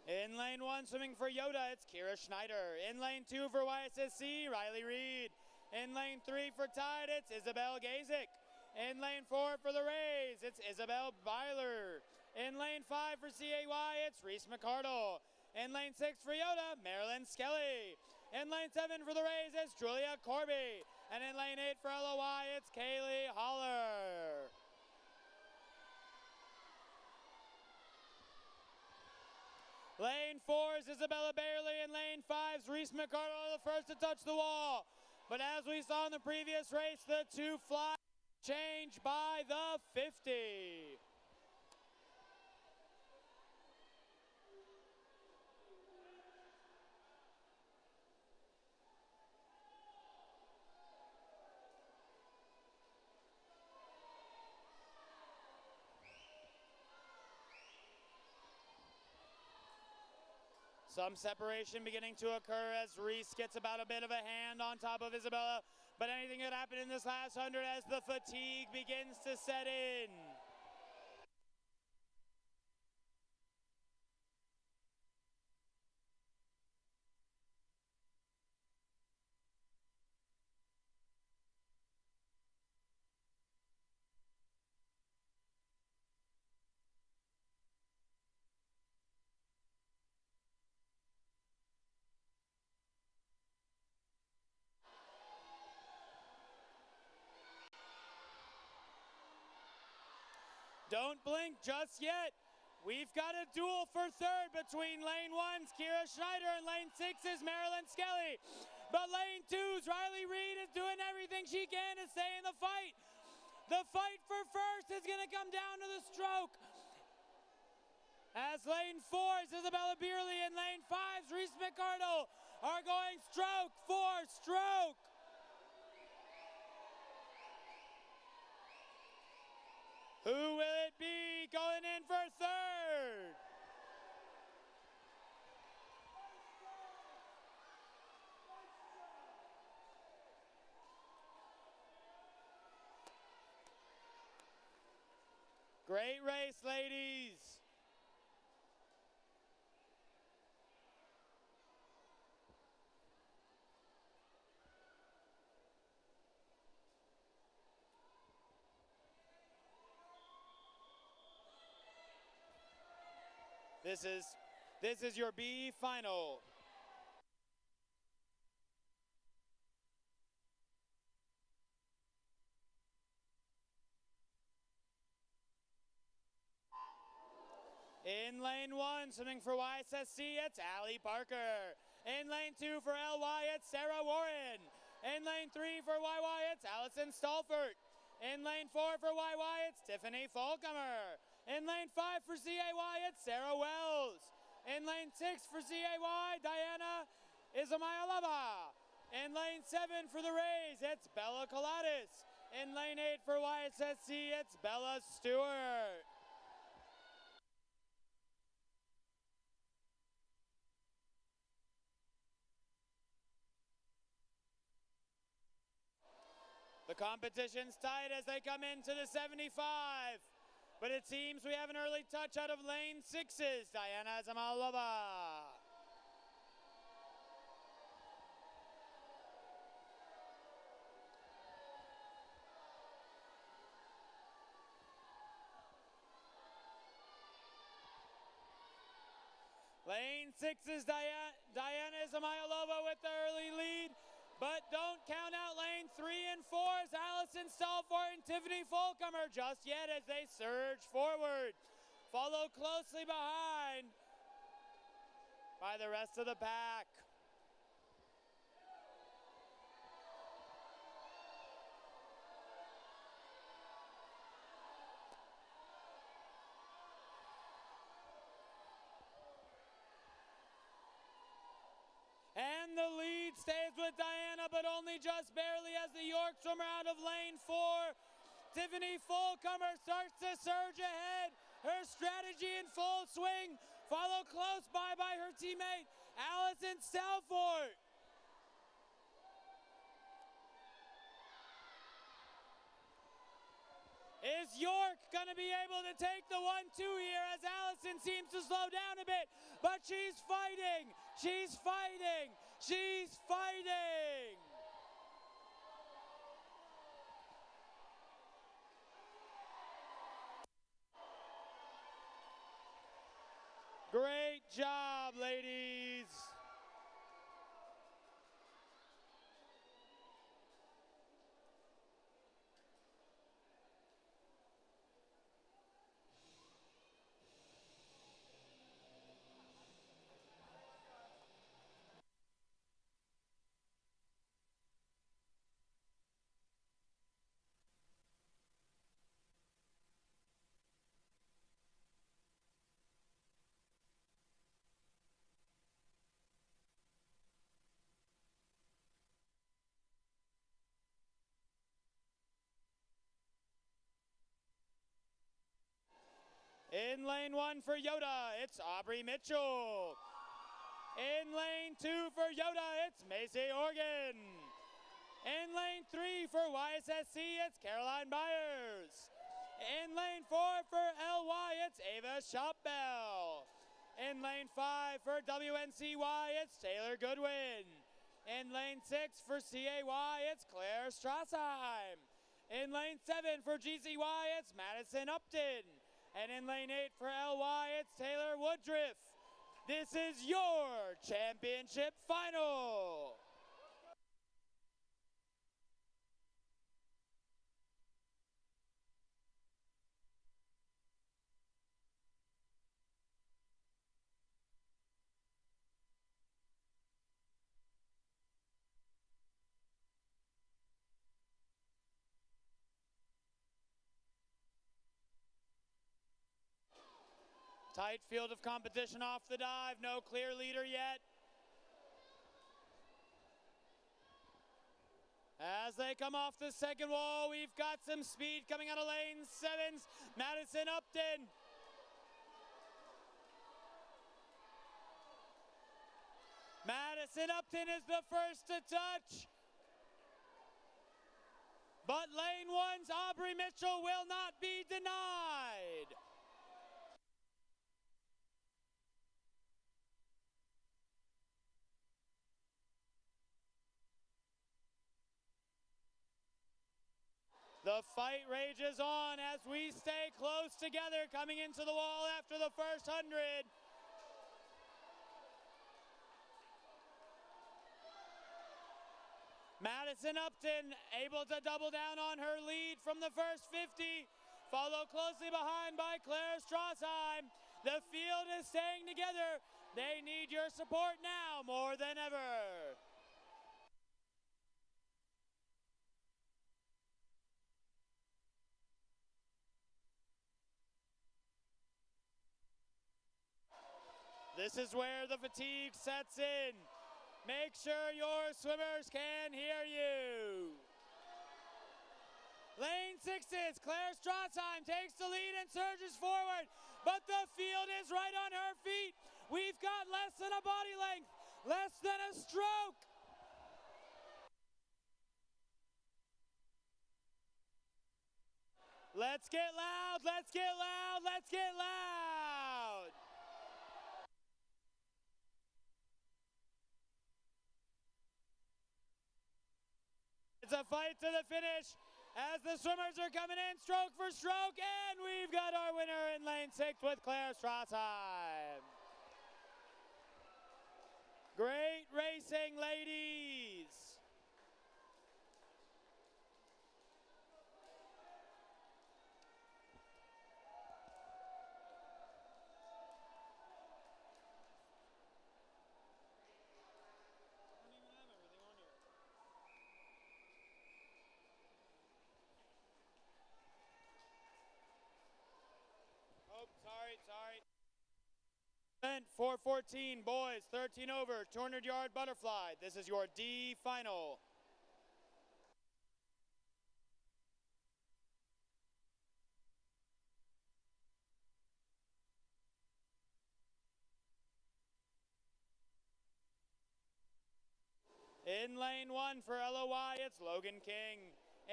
In lane 1, swimming for YOTA, it's Kira Schneider. In lane 2 for YSSC, Riley Reed. In lane 3 for Tide, it's Isabel Gazik. In lane 4 for the Rays, it's Isabel Byler. In lane 5 for CAY, it's Reese McCardle. In lane 6 for YOTA, Marilyn Skelly. In lane 7 for the Rays, it's Julia Corby. And in lane 8 for LOY, it's Kaylee Holler. Lane 4's Isabella Bailey, and lane 5's Reese McCardle are the first to touch the wall. But as we saw in the previous race, the two fly change by the 50. Some separation beginning to occur as Reese gets about a bit of a hand on top of Isabella, but anything could happen in this last 100 as the fatigue begins to set in. Don't blink just yet. We've got a duel for third between lane 1's Kira Schneider and lane 6's Marilyn Skelly. But lane 2's Riley Reed is doing everything she can to stay in the fight. The fight for first is going to come down to the stroke. As lane 4's Isabella Beerley and lane 5's Reese McCardle are going stroke for stroke. Who will it be going in for third? Great race, ladies. This is your B final. In lane 1, swimming for YSSC, it's Allie Parker. In lane 2 for LY, it's Sarah Warren. In lane 3 for YY, it's Allison Stolfert. In lane 4 for YY, it's Tiffany Folcomer. In lane 5 for CAY, it's Sarah Wells. In lane 6 for CAY, Diana Izamayalova. In lane 7 for the Rays, it's Bella Colatis. In lane 8 for YSSC, it's Bella Stewart. The competition's tight as they come into the 75. But it seems we have an early touch out of lane 6's Diana Zamalova. Lane 6's Diana Zamayalova with the early lead. But don't count out lane 3 and 4's Allison Stolfort and Tiffany Folcomer just yet as they surge forward. Follow closely behind by the rest of the pack. And the lead stays with Diana, but only just barely as the York swimmer out of lane 4. Tiffany Folcomer starts to surge ahead. Her strategy in full swing, followed close by her teammate, Allison Stolfert. Is York going to be able to take the 1-2 here as Allison seems to slow down a bit, but she's fighting, she's fighting, she's fighting. Great job, ladies. In lane 1 for YOTA, it's Aubrey Mitchell. In lane 2 for YOTA, it's Macy Organ. In lane 3 for YSSC, it's Caroline Byers. In lane 4 for LY, it's Ava Shopbell. In lane 5 for WNCY, it's Taylor Goodwin. In lane 6 for CAY, it's Claire Strassheim. In lane 7 for GCY, it's Madison Upton. And in lane 8 for LY, it's Taylor Woodruff. This is your championship final. Tight field of competition off the dive, no clear leader yet. As they come off the second wall, we've got some speed coming out of lane 7's Madison Upton. Madison Upton is the first to touch. But lane 1's Aubrey Mitchell will not be denied. The fight rages on as we stay close together coming into the wall after the first 100. Madison Upton able to double down on her lead from the first 50, followed closely behind by Claire Strassheim. The field is staying together. They need your support now more than ever. This is where the fatigue sets in. Make sure your swimmers can hear you. Lane 6's Claire Strassheim takes the lead and surges forward, but the field is right on her feet. We've got less than a body length, less than a stroke. Let's get loud, let's get loud, let's get loud. It's a fight to the finish as the swimmers are coming in stroke for stroke, and we've got our winner in lane 6 with Claire Strassheim. Great racing, ladies. Sorry. Event 414, boys, 13 over, 200-yard butterfly. This is your D final. In lane 1 for LOY, it's Logan King.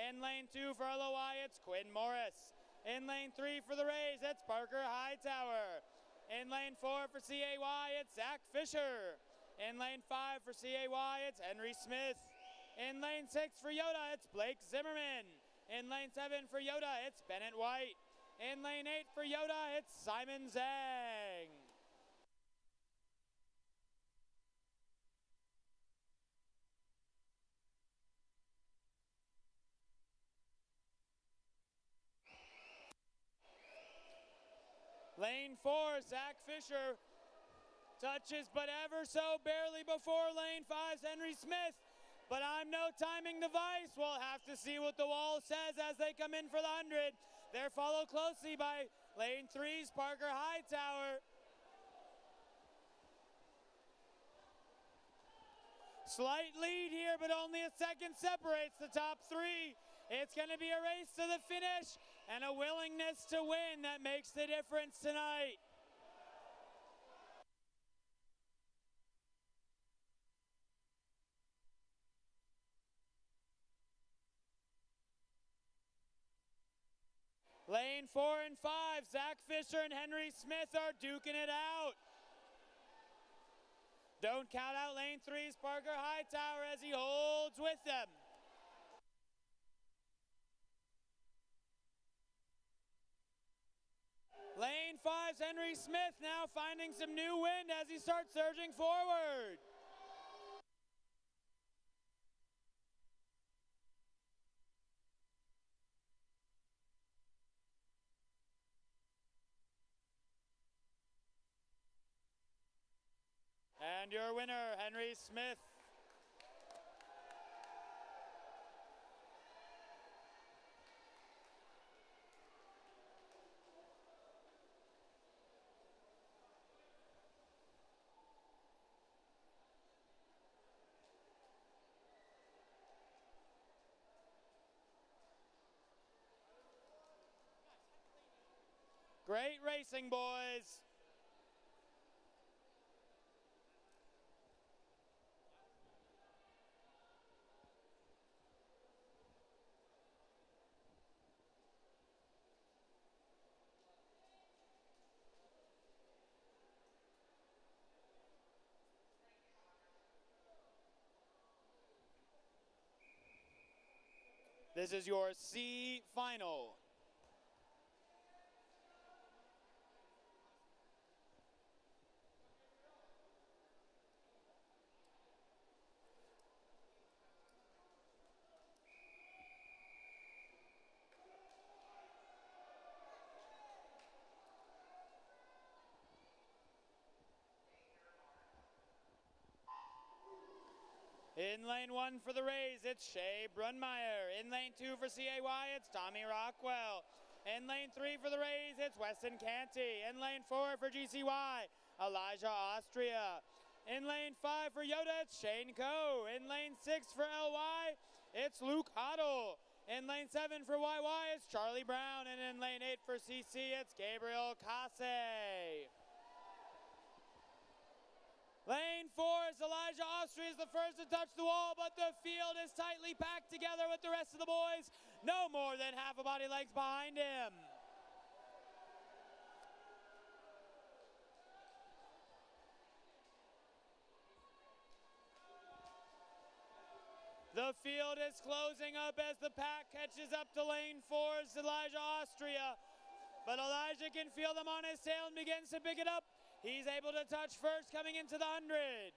In lane 2 for LOY, it's Quinn Morris. In lane 3 for the Rays, it's Parker Hightower. In lane 4 for CAY, it's Zach Fisher. In lane 5 for CAY, it's Henry Smith. In lane 6 for YOTA, it's Blake Zimmerman. In lane 7 for YOTA, it's Bennett White. In lane 8 for YOTA, it's Simon Zhang. Lane 4, Zach Fisher touches but ever so barely before lane 5's Henry Smith. But I'm no timing device. We'll have to see what the wall says as they come in for the 100. They're followed closely by lane 3's Parker Hightower. Slight lead here, but only a second separates the top 3. It's going to be a race to the finish. and a willingness to win that makes the difference tonight. Lane 4 and 5, Zach Fisher and Henry Smith are duking it out. Don't count out lane 3's Parker Hightower as he holds with them. Lane 5's Henry Smith now finding some new wind as he starts surging forward. And your winner, Henry Smith. Great racing, boys. This is your C final. In lane 1 for the Rays, it's Shea Brunmeyer. In lane 2 for CAY, it's Tommy Rockwell. In lane 3 for the Rays, it's Weston Canty. In lane 4 for GCY, Elijah Austria. In lane 5 for YOTA, it's Shane Coe. In lane 6 for LY, it's Luke Hoddle. In lane 7 for YY, it's Charlie Brown. And in lane 8 for CC, it's Gabriel Casse. Lane 4 is Elijah Austria is the first to touch the wall, but the field is tightly packed together with the rest of the boys. No more than half a body length behind him. The field is closing up as the pack catches up to lane 4's Elijah Austria. But Elijah can feel them on his tail and begins to pick it up. He's able to touch first coming into the 100.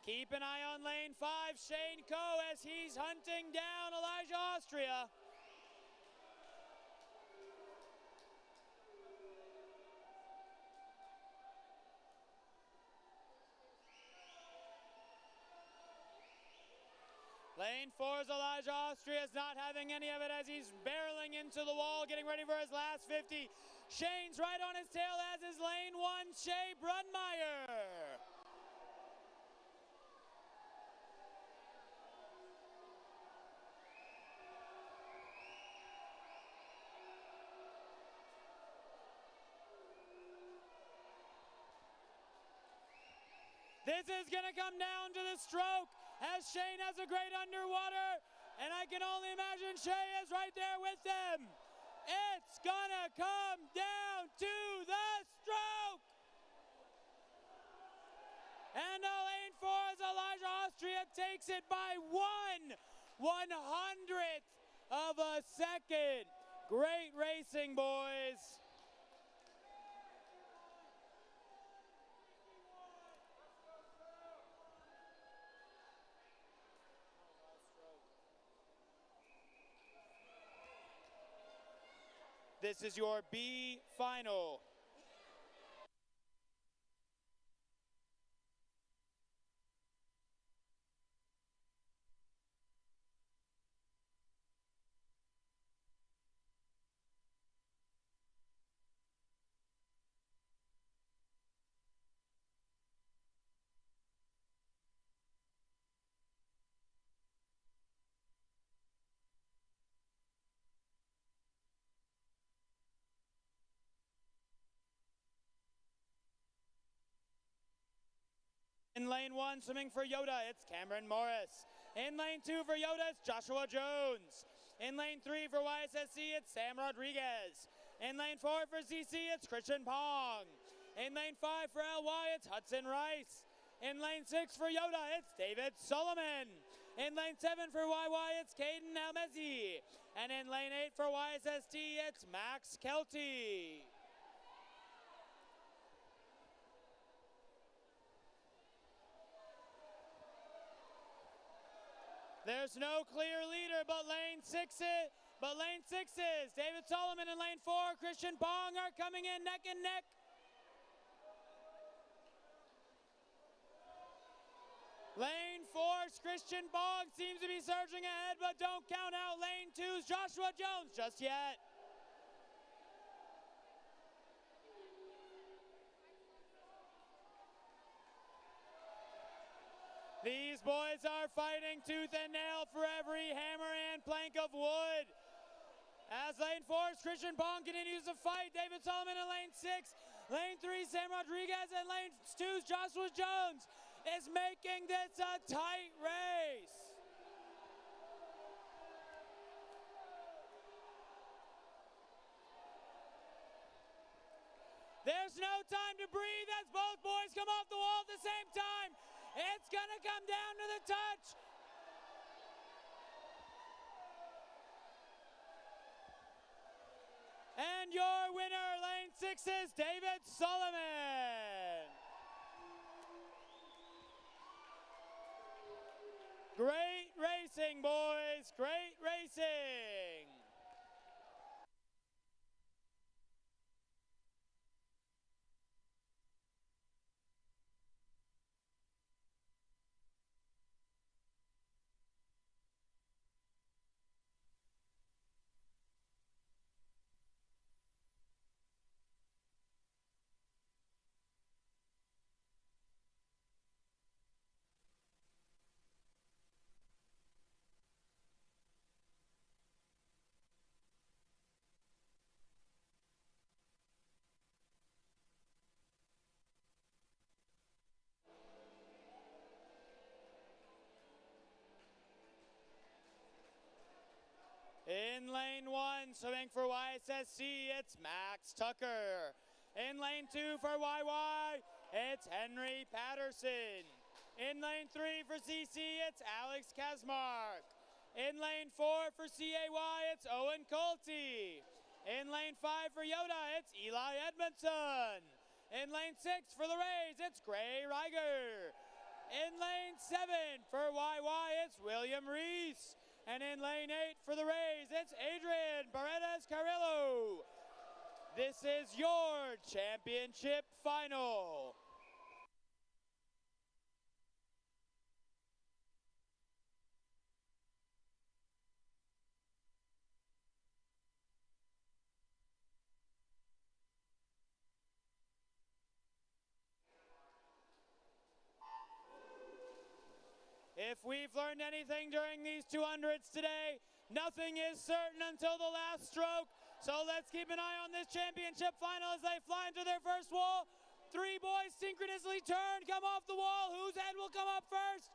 Keep an eye on lane 5, Shane Coe, as he's hunting down Elijah Austria. Lane 4's Elijah Austria is not having any of it as he's barreling into the wall, getting ready for his last 50. Shane's right on his tail, as is lane 1, Shea Brunmeyer. This is going to come down to the stroke as Shane has a great underwater, and I can only imagine Shea is right there with them. It's gonna come down to the stroke. And lane 4's Elijah Austria takes it by 1/100th of a second. Great racing, boys. This is your B final. In lane 1, swimming for YOTA, it's Cameron Morris. In lane 2 for YOTA, it's Joshua Jones. In lane 3 for YSSC, it's Sam Rodriguez. In lane 4 for CC, it's Christian Pong. In lane 5 for LY, it's Hudson Rice. In lane 6 for YOTA, it's David Solomon. In lane 7 for YY, it's Caden Almezi. And in lane 8 for YSST, it's Max Kelty. There's no clear leader, but lane 6's David Solomon and lane 4, Christian Pong are coming in neck and neck. Lane 4's Christian Pong seems to be surging ahead, but don't count out lane 2's Joshua Jones just yet. These boys are fighting tooth and nail for every hammer and plank of wood. As lane 4's Christian Pong continues to fight, David Solomon in lane 6, lane 3 Sam Rodriguez, and lane 2's Joshua Jones is making this a tight race. There's no time to breathe as both boys come off the wall at the same time. It's gonna come down to the touch. And your winner, lane 6's David Solomon. Great racing, boys, great racing. In lane 1, swimming for YSSC, it's Max Tucker. In lane 2 for YY, it's Henry Patterson. In lane 3 for CC, it's Alex Kazmark. In lane 4 for CAY, it's Owen Colty. In lane 5 for YOTA, it's Eli Edmondson. In lane 6 for the Rays, it's Gray Reiger. In lane 7 for YY, it's William Reese. And in lane 8 for the Rays, it's Adrian Paredes Carrillo. This is your championship final. If we've learned anything during these 200s today, nothing is certain until the last stroke. So let's keep an eye on this championship final as they fly into their first wall. 3 boys synchronously turn, come off the wall. Whose head will come up first?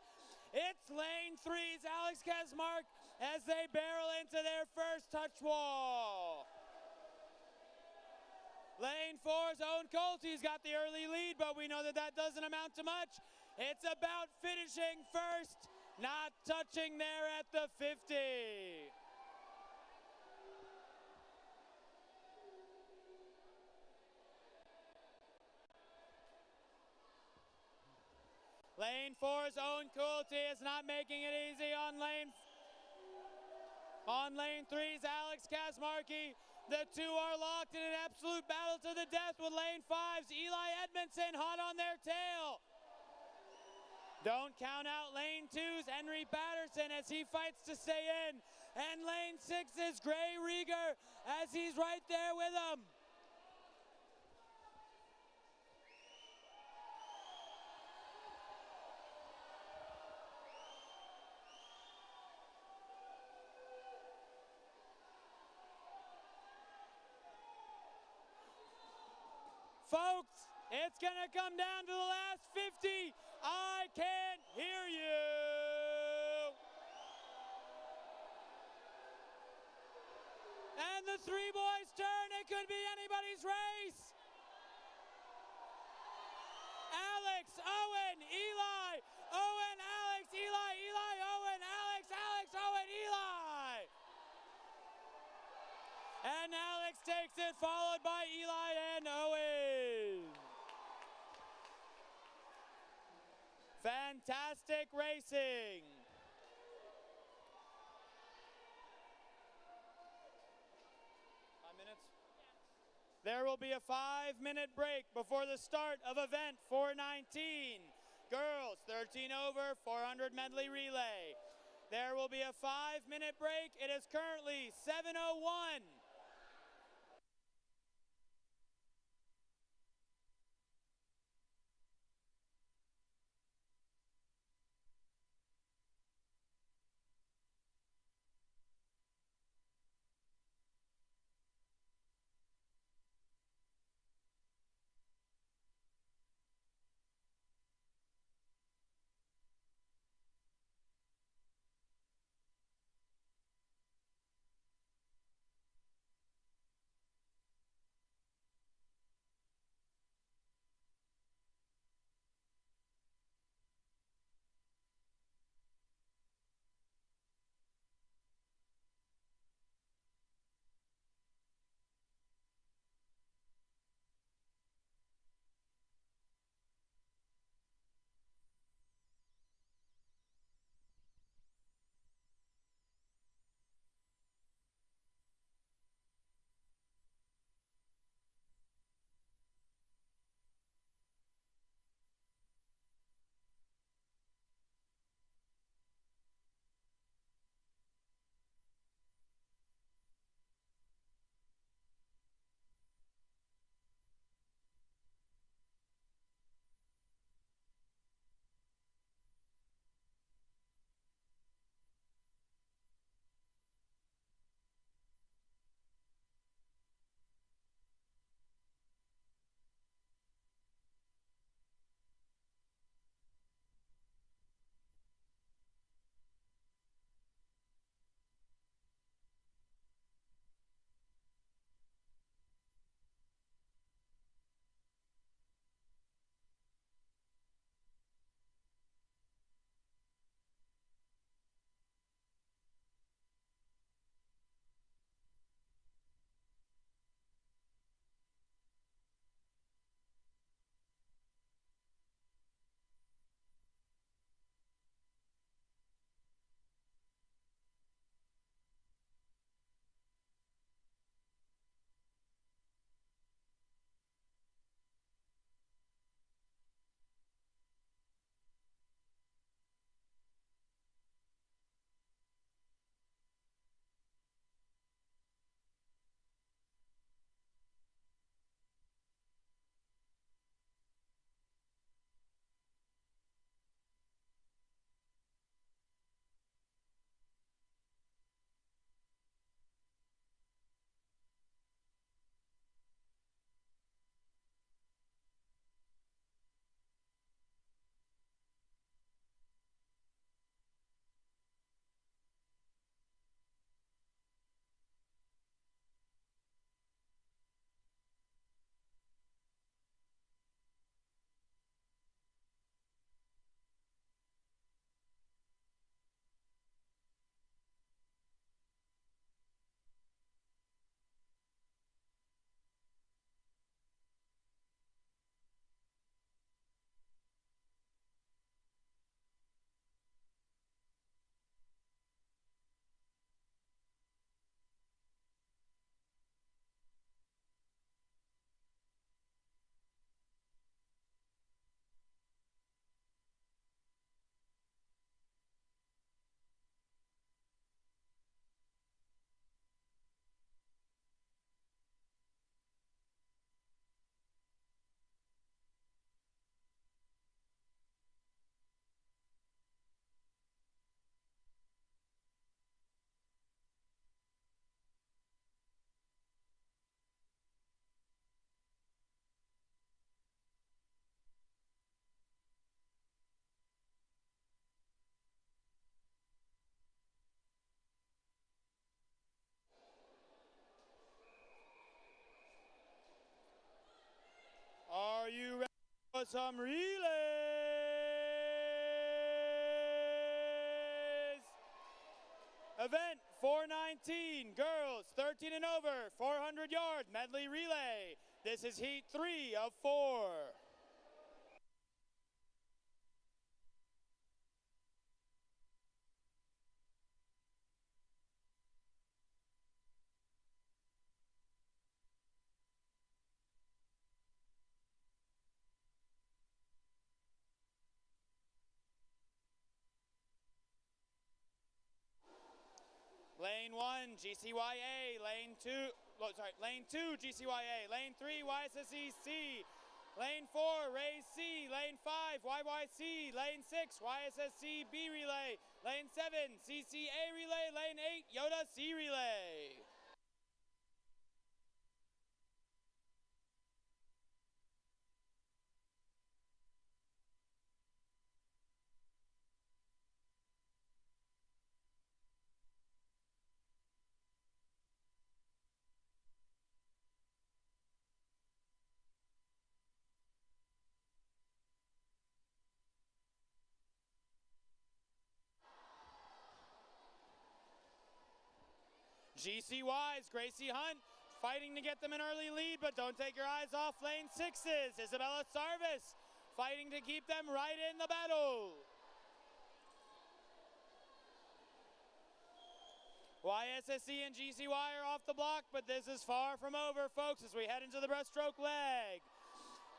It's lane 3's Alex Kazmark as they barrel into their first touch wall. Lane 4's Owen Colty's got the early lead, but we know that that doesn't amount to much. It's about finishing first, not touching there at the 50. Lane 4's Owen Colty is not making it easy on lane 3's Alex Kazmarky. The two are locked in an absolute battle to the death with lane 5's Eli Edmondson hot on their tail. Don't count out lane 2's Henry Patterson as he fights to stay in. And lane 6's Gray Reiger as he's right there with him. Folks, it's gonna come down to the last 50. I can't hear you. And the three boys turn. It could be anybody's race. Alex, Owen, Eli. Owen, Alex, Eli, Eli, Owen, Alex, Alex, Owen, Eli. And Alex takes it, followed by Eli and Owen. Fantastic racing. There will be a 5-minute break before the start of event 419. Girls, 13 over, 400 medley relay. There will be a 5-minute break. It is currently 7:01. Some relays. Event 419, girls 13 and over, 400-yard medley relay. This is heat 3 of 4. Lane 1, GCYA, lane 2, lane 2, GCYA, lane 3, YSSEC, lane 4, Ray C, lane 5, YYC, lane 6, YSSC B relay, lane 7, CCA relay, lane 8, YOTA C relay. GCY's Gracie Hunt fighting to get them an early lead, but don't take your eyes off lane 6's. Isabella Sarvis fighting to keep them right in the battle. YSSC and GCY are off the block, but this is far from over, folks, as we head into the breaststroke leg.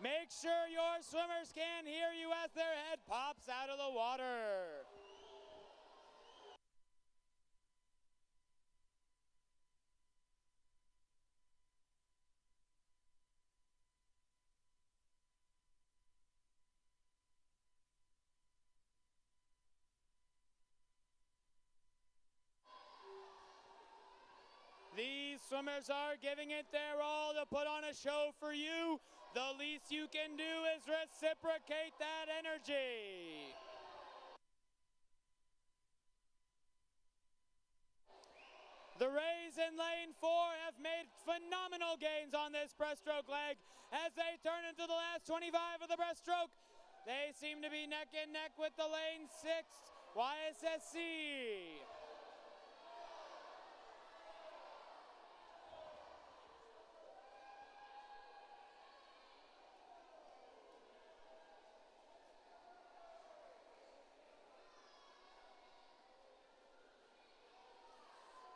Make sure your swimmers can hear you as their head pops out of the water. These swimmers are giving it their all to put on a show for you. The least you can do is reciprocate that energy. The Rays in lane 4 have made phenomenal gains on this breaststroke leg as they turn into the last 25 of the breaststroke. They seem to be neck and neck with the lane 6 YSSC.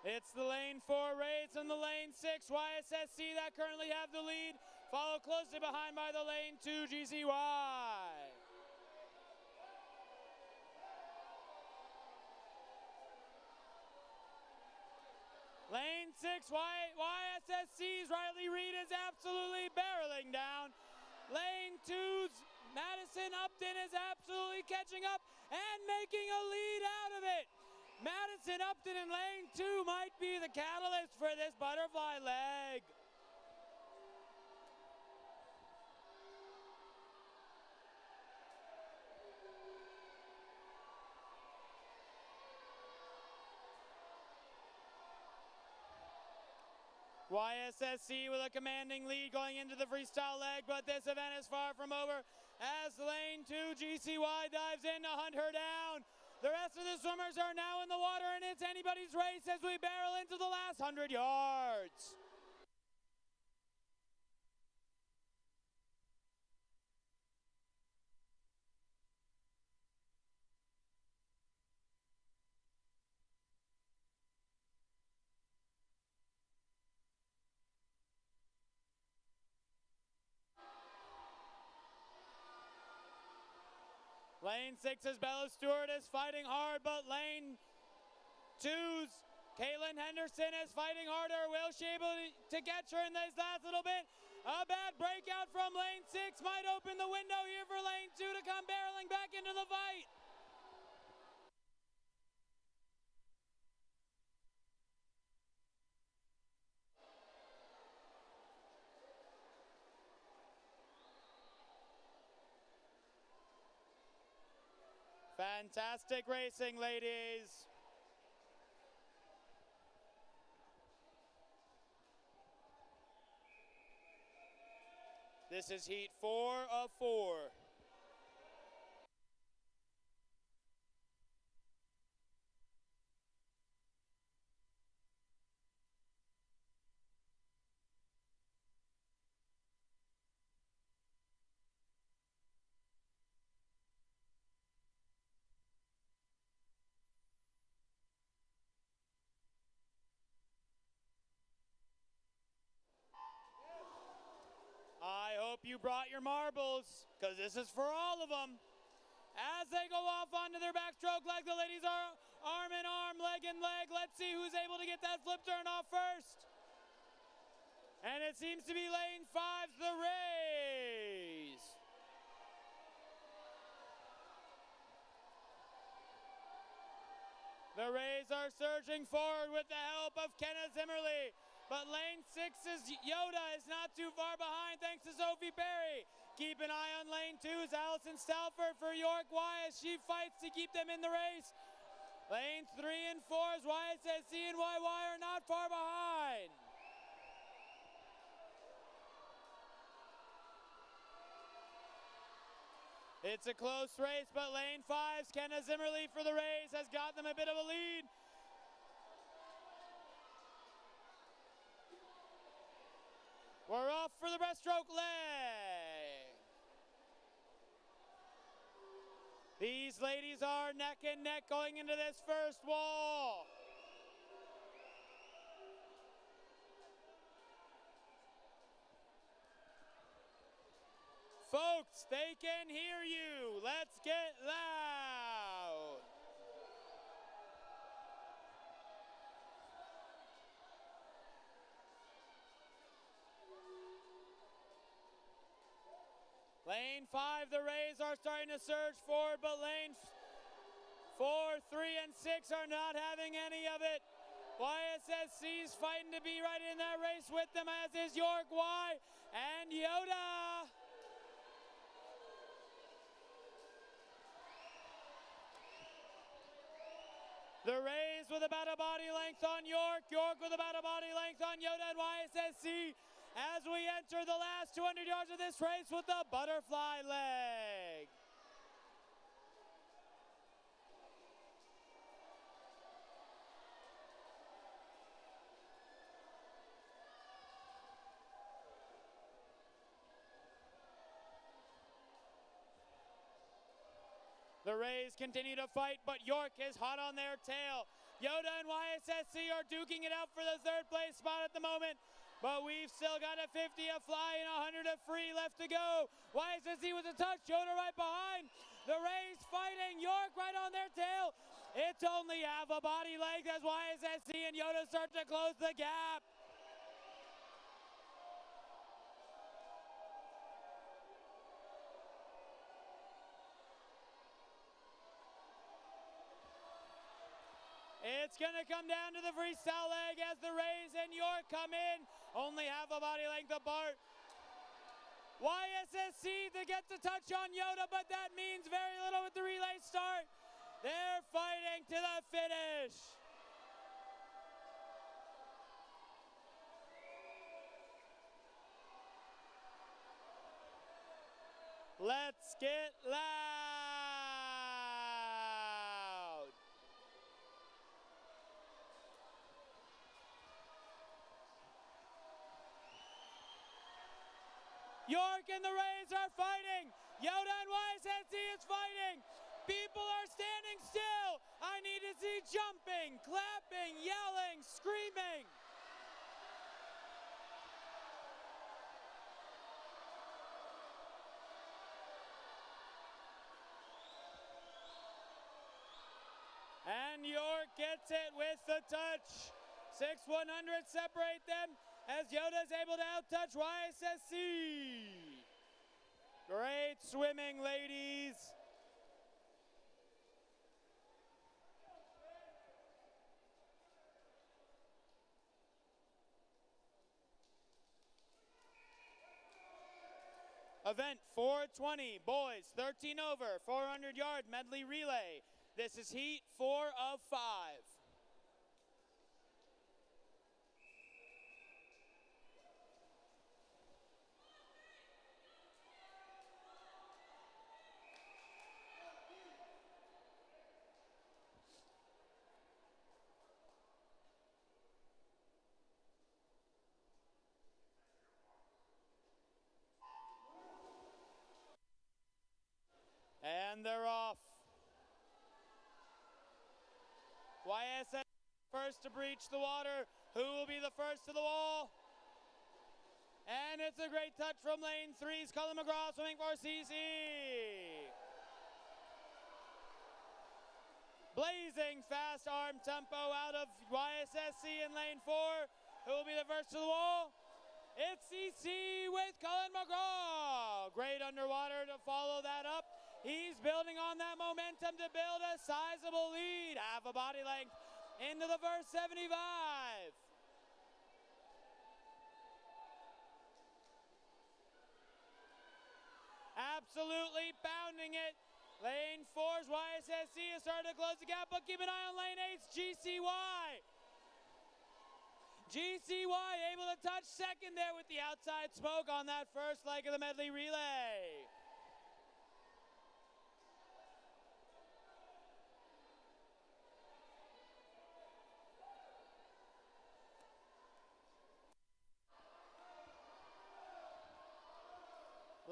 It's the lane 4 Rays and the lane 6 YSSC that currently have the lead, followed closely behind by the lane 2 GCY. Lane 6 YSSC's Riley Reed is absolutely barreling down. Lane 2's Madison Upton is absolutely catching up and making a lead out of it. Madison Upton in lane 2 might be the catalyst for this butterfly leg. YSSC with a commanding lead going into the freestyle leg, but this event is far from over as lane 2 GCY dives in to hunt her down. The rest of the swimmers are now in the water, and it's anybody's race as we barrel into the last 100 yards. Lane 6's Bella Stewart is fighting hard, but lane 2's Caitlin Henderson is fighting harder. Will she be able to catch her in this last little bit? A bad breakout from lane 6 might open the window here for lane 2 to come barreling back into the fight. Fantastic racing, ladies. This is heat 4 of 4. I hope you brought your marbles, because this is for all of them. As they go off onto their backstroke leg, the ladies are arm in arm, leg in leg. Let's see who's able to get that flip turn off first. And it seems to be lane 5's the Rays. The Rays are surging forward with the help of Kenna Zimmerly. But lane 6's YOTA is not too far behind thanks to Sophie Perry. Keep an eye on lane 2's Allison Stalford for York Y as she fights to keep them in the race. Lanes 3 and 4's YSSC and YY are not far behind. It's a close race, but lane 5's Kenna Zimmerly for the Rays has got them a bit of a lead. We're off for the breaststroke leg. These ladies are neck and neck going into this first wall. Folks, they can hear you. Let's get loud. Lane 5, the Rays are starting to surge forward, but lane 4, 3, and 6 are not having any of it. YSSC's fighting to be right in that race with them, as is York Y and YOTA. The Rays with about a body length on York, York with about a body length on YOTA and YSSC as we enter the last 200 yards of this race with the butterfly leg. The Rays continue to fight, but York is hot on their tail. YOTA and YSSC are duking it out for the third place spot at the moment, but we've still got a 50, a fly, and 100 a free left to go. YSSC with a touch, YOTA right behind. The Rays fighting, York right on their tail. It's only half a body length as YSSC and YOTA start to close the gap. It's going to come down to the freestyle leg as the Rays and York come in. Only half a body length apart. YSSC that gets a touch on YOTA, but that means very little with the relay start. They're fighting to the finish. Let's get loud. York and the Rays are fighting. YOTA and YSSC is fighting. People are standing still. I need to see jumping, clapping, yelling, screaming. And York gets it with the touch. 6-100 separate them as YOTA is able to outtouch YSSC. Great swimming, ladies. Event 420, boys 13 over, 400-yard medley relay. This is heat 4 of 5. And they're off. YSS first to breach the water. Who will be the first to the wall? And it's a great touch from lane 3's Cullen McGraw swimming for CC. Blazing fast arm tempo out of YSSC in lane 4. Who will be the first to the wall? It's CC with Cullen McGraw. Great underwater to follow that up. He's building on that momentum to build a sizable lead. Half a body length into the first 75. Absolutely pounding it. Lane 4's YSSC is starting to close the gap, but keep an eye on lane 8's GCY. GCY able to touch second there with the outside smoke on that first leg of the medley relay.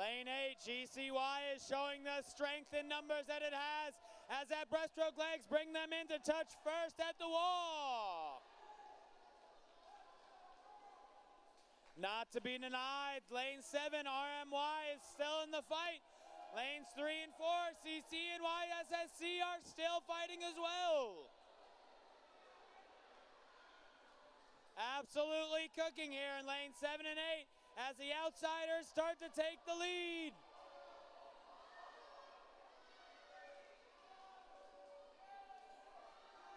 Lane 8, GCY is showing the strength in numbers that it has as that breaststroke legs bring them in to touch first at the wall. Not to be denied, lane 7, RMY is still in the fight. Lanes 3 and 4, CC and YSSC are still fighting as well. Absolutely cooking here in lane 7 and 8 as the outsiders start to take the lead.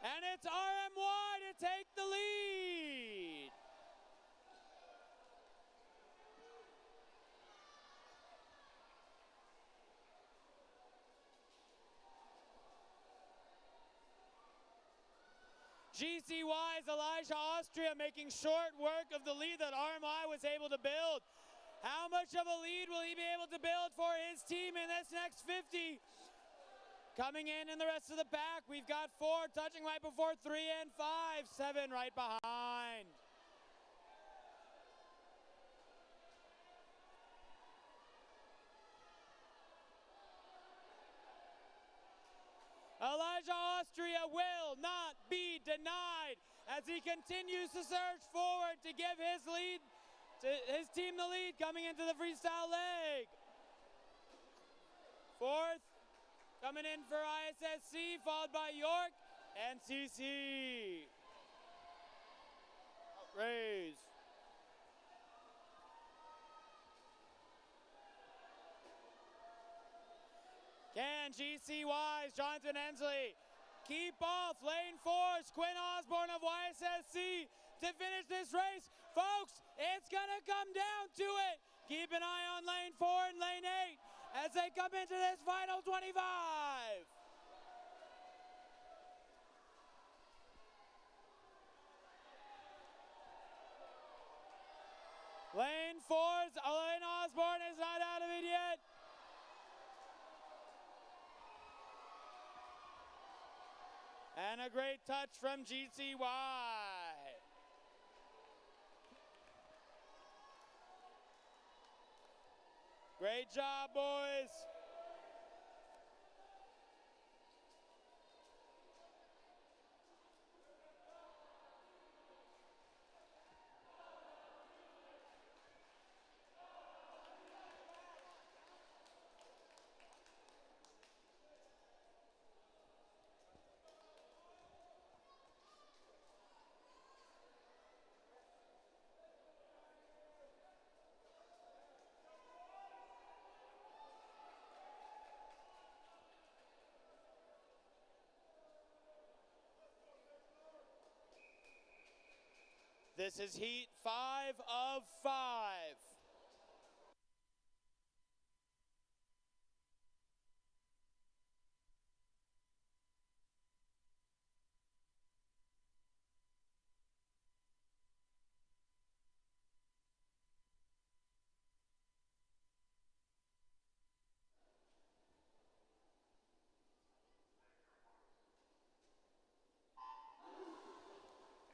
And it's RMY to take the lead. GCY's Elijah Austria making short work of the lead that RMI was able to build. How much of a lead will he be able to build for his team in this next 50? Coming in the rest of the pack, we've got 4 touching right before 3 and 5, 7 right behind. Elijah Austria will not be denied as he continues to surge forward to give his team the lead coming into the freestyle leg. 4th coming in for ISSC, followed by York and CC. Raise. Can GCY's Jonathan Ensley keep off lane 4's Quinn Osborne of YSSC to finish this race? Folks, it's gonna come down to it. Keep an eye on lane 4 and lane 8 as they come into this final 25. Lane 4's Elaine Osborne is not out of it yet. And a great touch from GCY. Great job, boys. This is heat 5 of 5.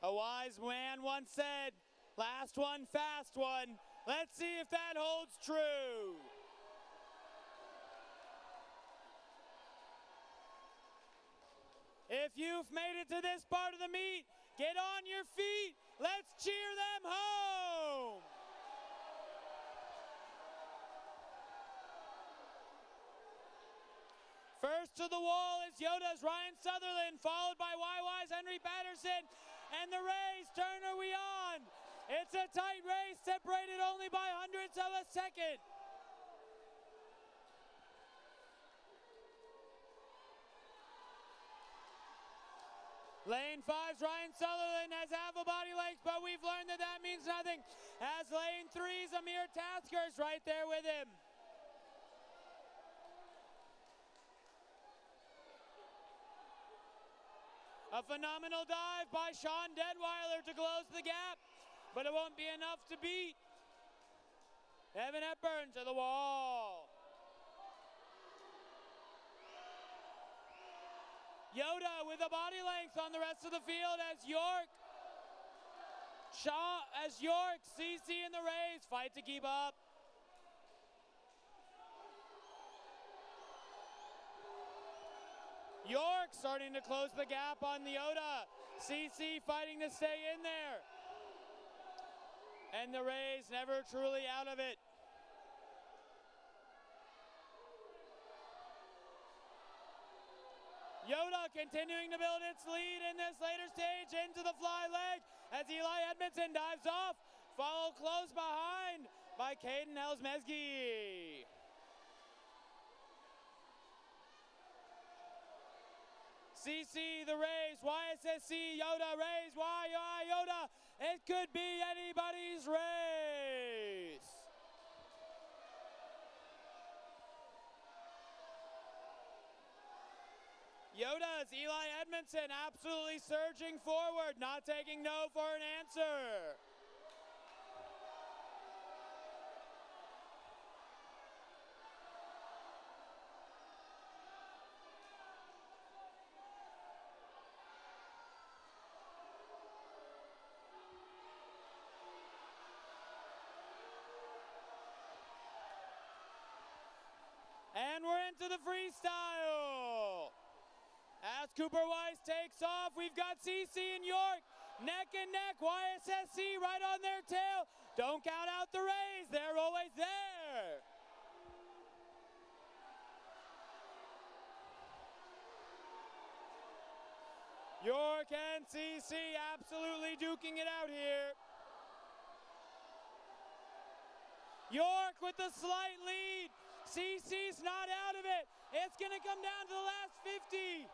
A wise man once said, last one, fast one. Let's see if that holds true. If you've made it to this part of the meet, get on your feet. Let's cheer them home. First to the wall is YOTA's Ryan Sutherland, followed by YY's Henry Patterson, and the race, turn are we on? It's a tight race, separated only by hundredths of a second. Lane 5's Ryan Sutherland has half a body length, but we've learned that that means nothing, as lane 3's Amir Tasker's right there with him. A phenomenal dive by Sean Deadweiler to close the gap, but it won't be enough to beat Evan Hepburn to the wall. YOTA with a body length on the rest of the field as York, CC in the race, fight to keep up. York starting to close the gap on the YOTA. CC fighting to stay in there. And the Rays never truly out of it. YOTA continuing to build its lead in this later stage into the fly leg as Eli Edmondson dives off, followed close behind by Caden Helsmezgi. CC, the Rays, YSSC, YOTA, Rays, YOTA. It could be anybody's race. YOTA's Eli Edmondson absolutely surging forward, not taking no for an answer. And we're into the freestyle. As Cooper Weiss takes off, we've got CC and York neck and neck. YSSC right on their tail. Don't count out the Rays, they're always there. York and CC absolutely duking it out here. York with the slight lead. CC's not out of it. It's going to come down to the last 50.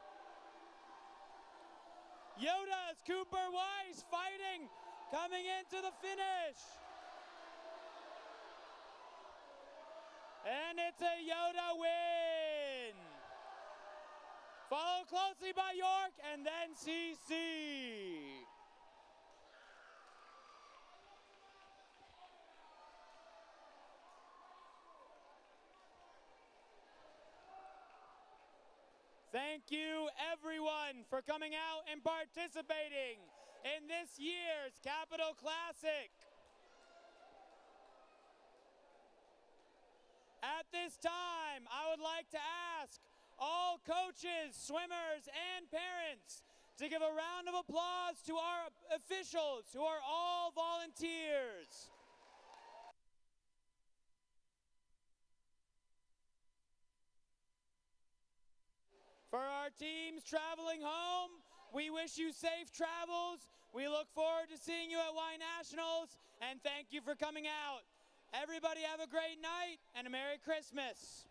YOTA's Cooper Weiss fighting, coming into the finish. And it's a YOTA win. Followed closely by York and then CC. Thank you, everyone, for coming out and participating in this year's Capital Classic. At this time, I would like to ask all coaches, swimmers, and parents to give a round of applause to our officials who are all volunteers. For our teams traveling home, we wish you safe travels. We look forward to seeing you at Y Nationals, and thank you for coming out. Everybody have a great night and a Merry Christmas.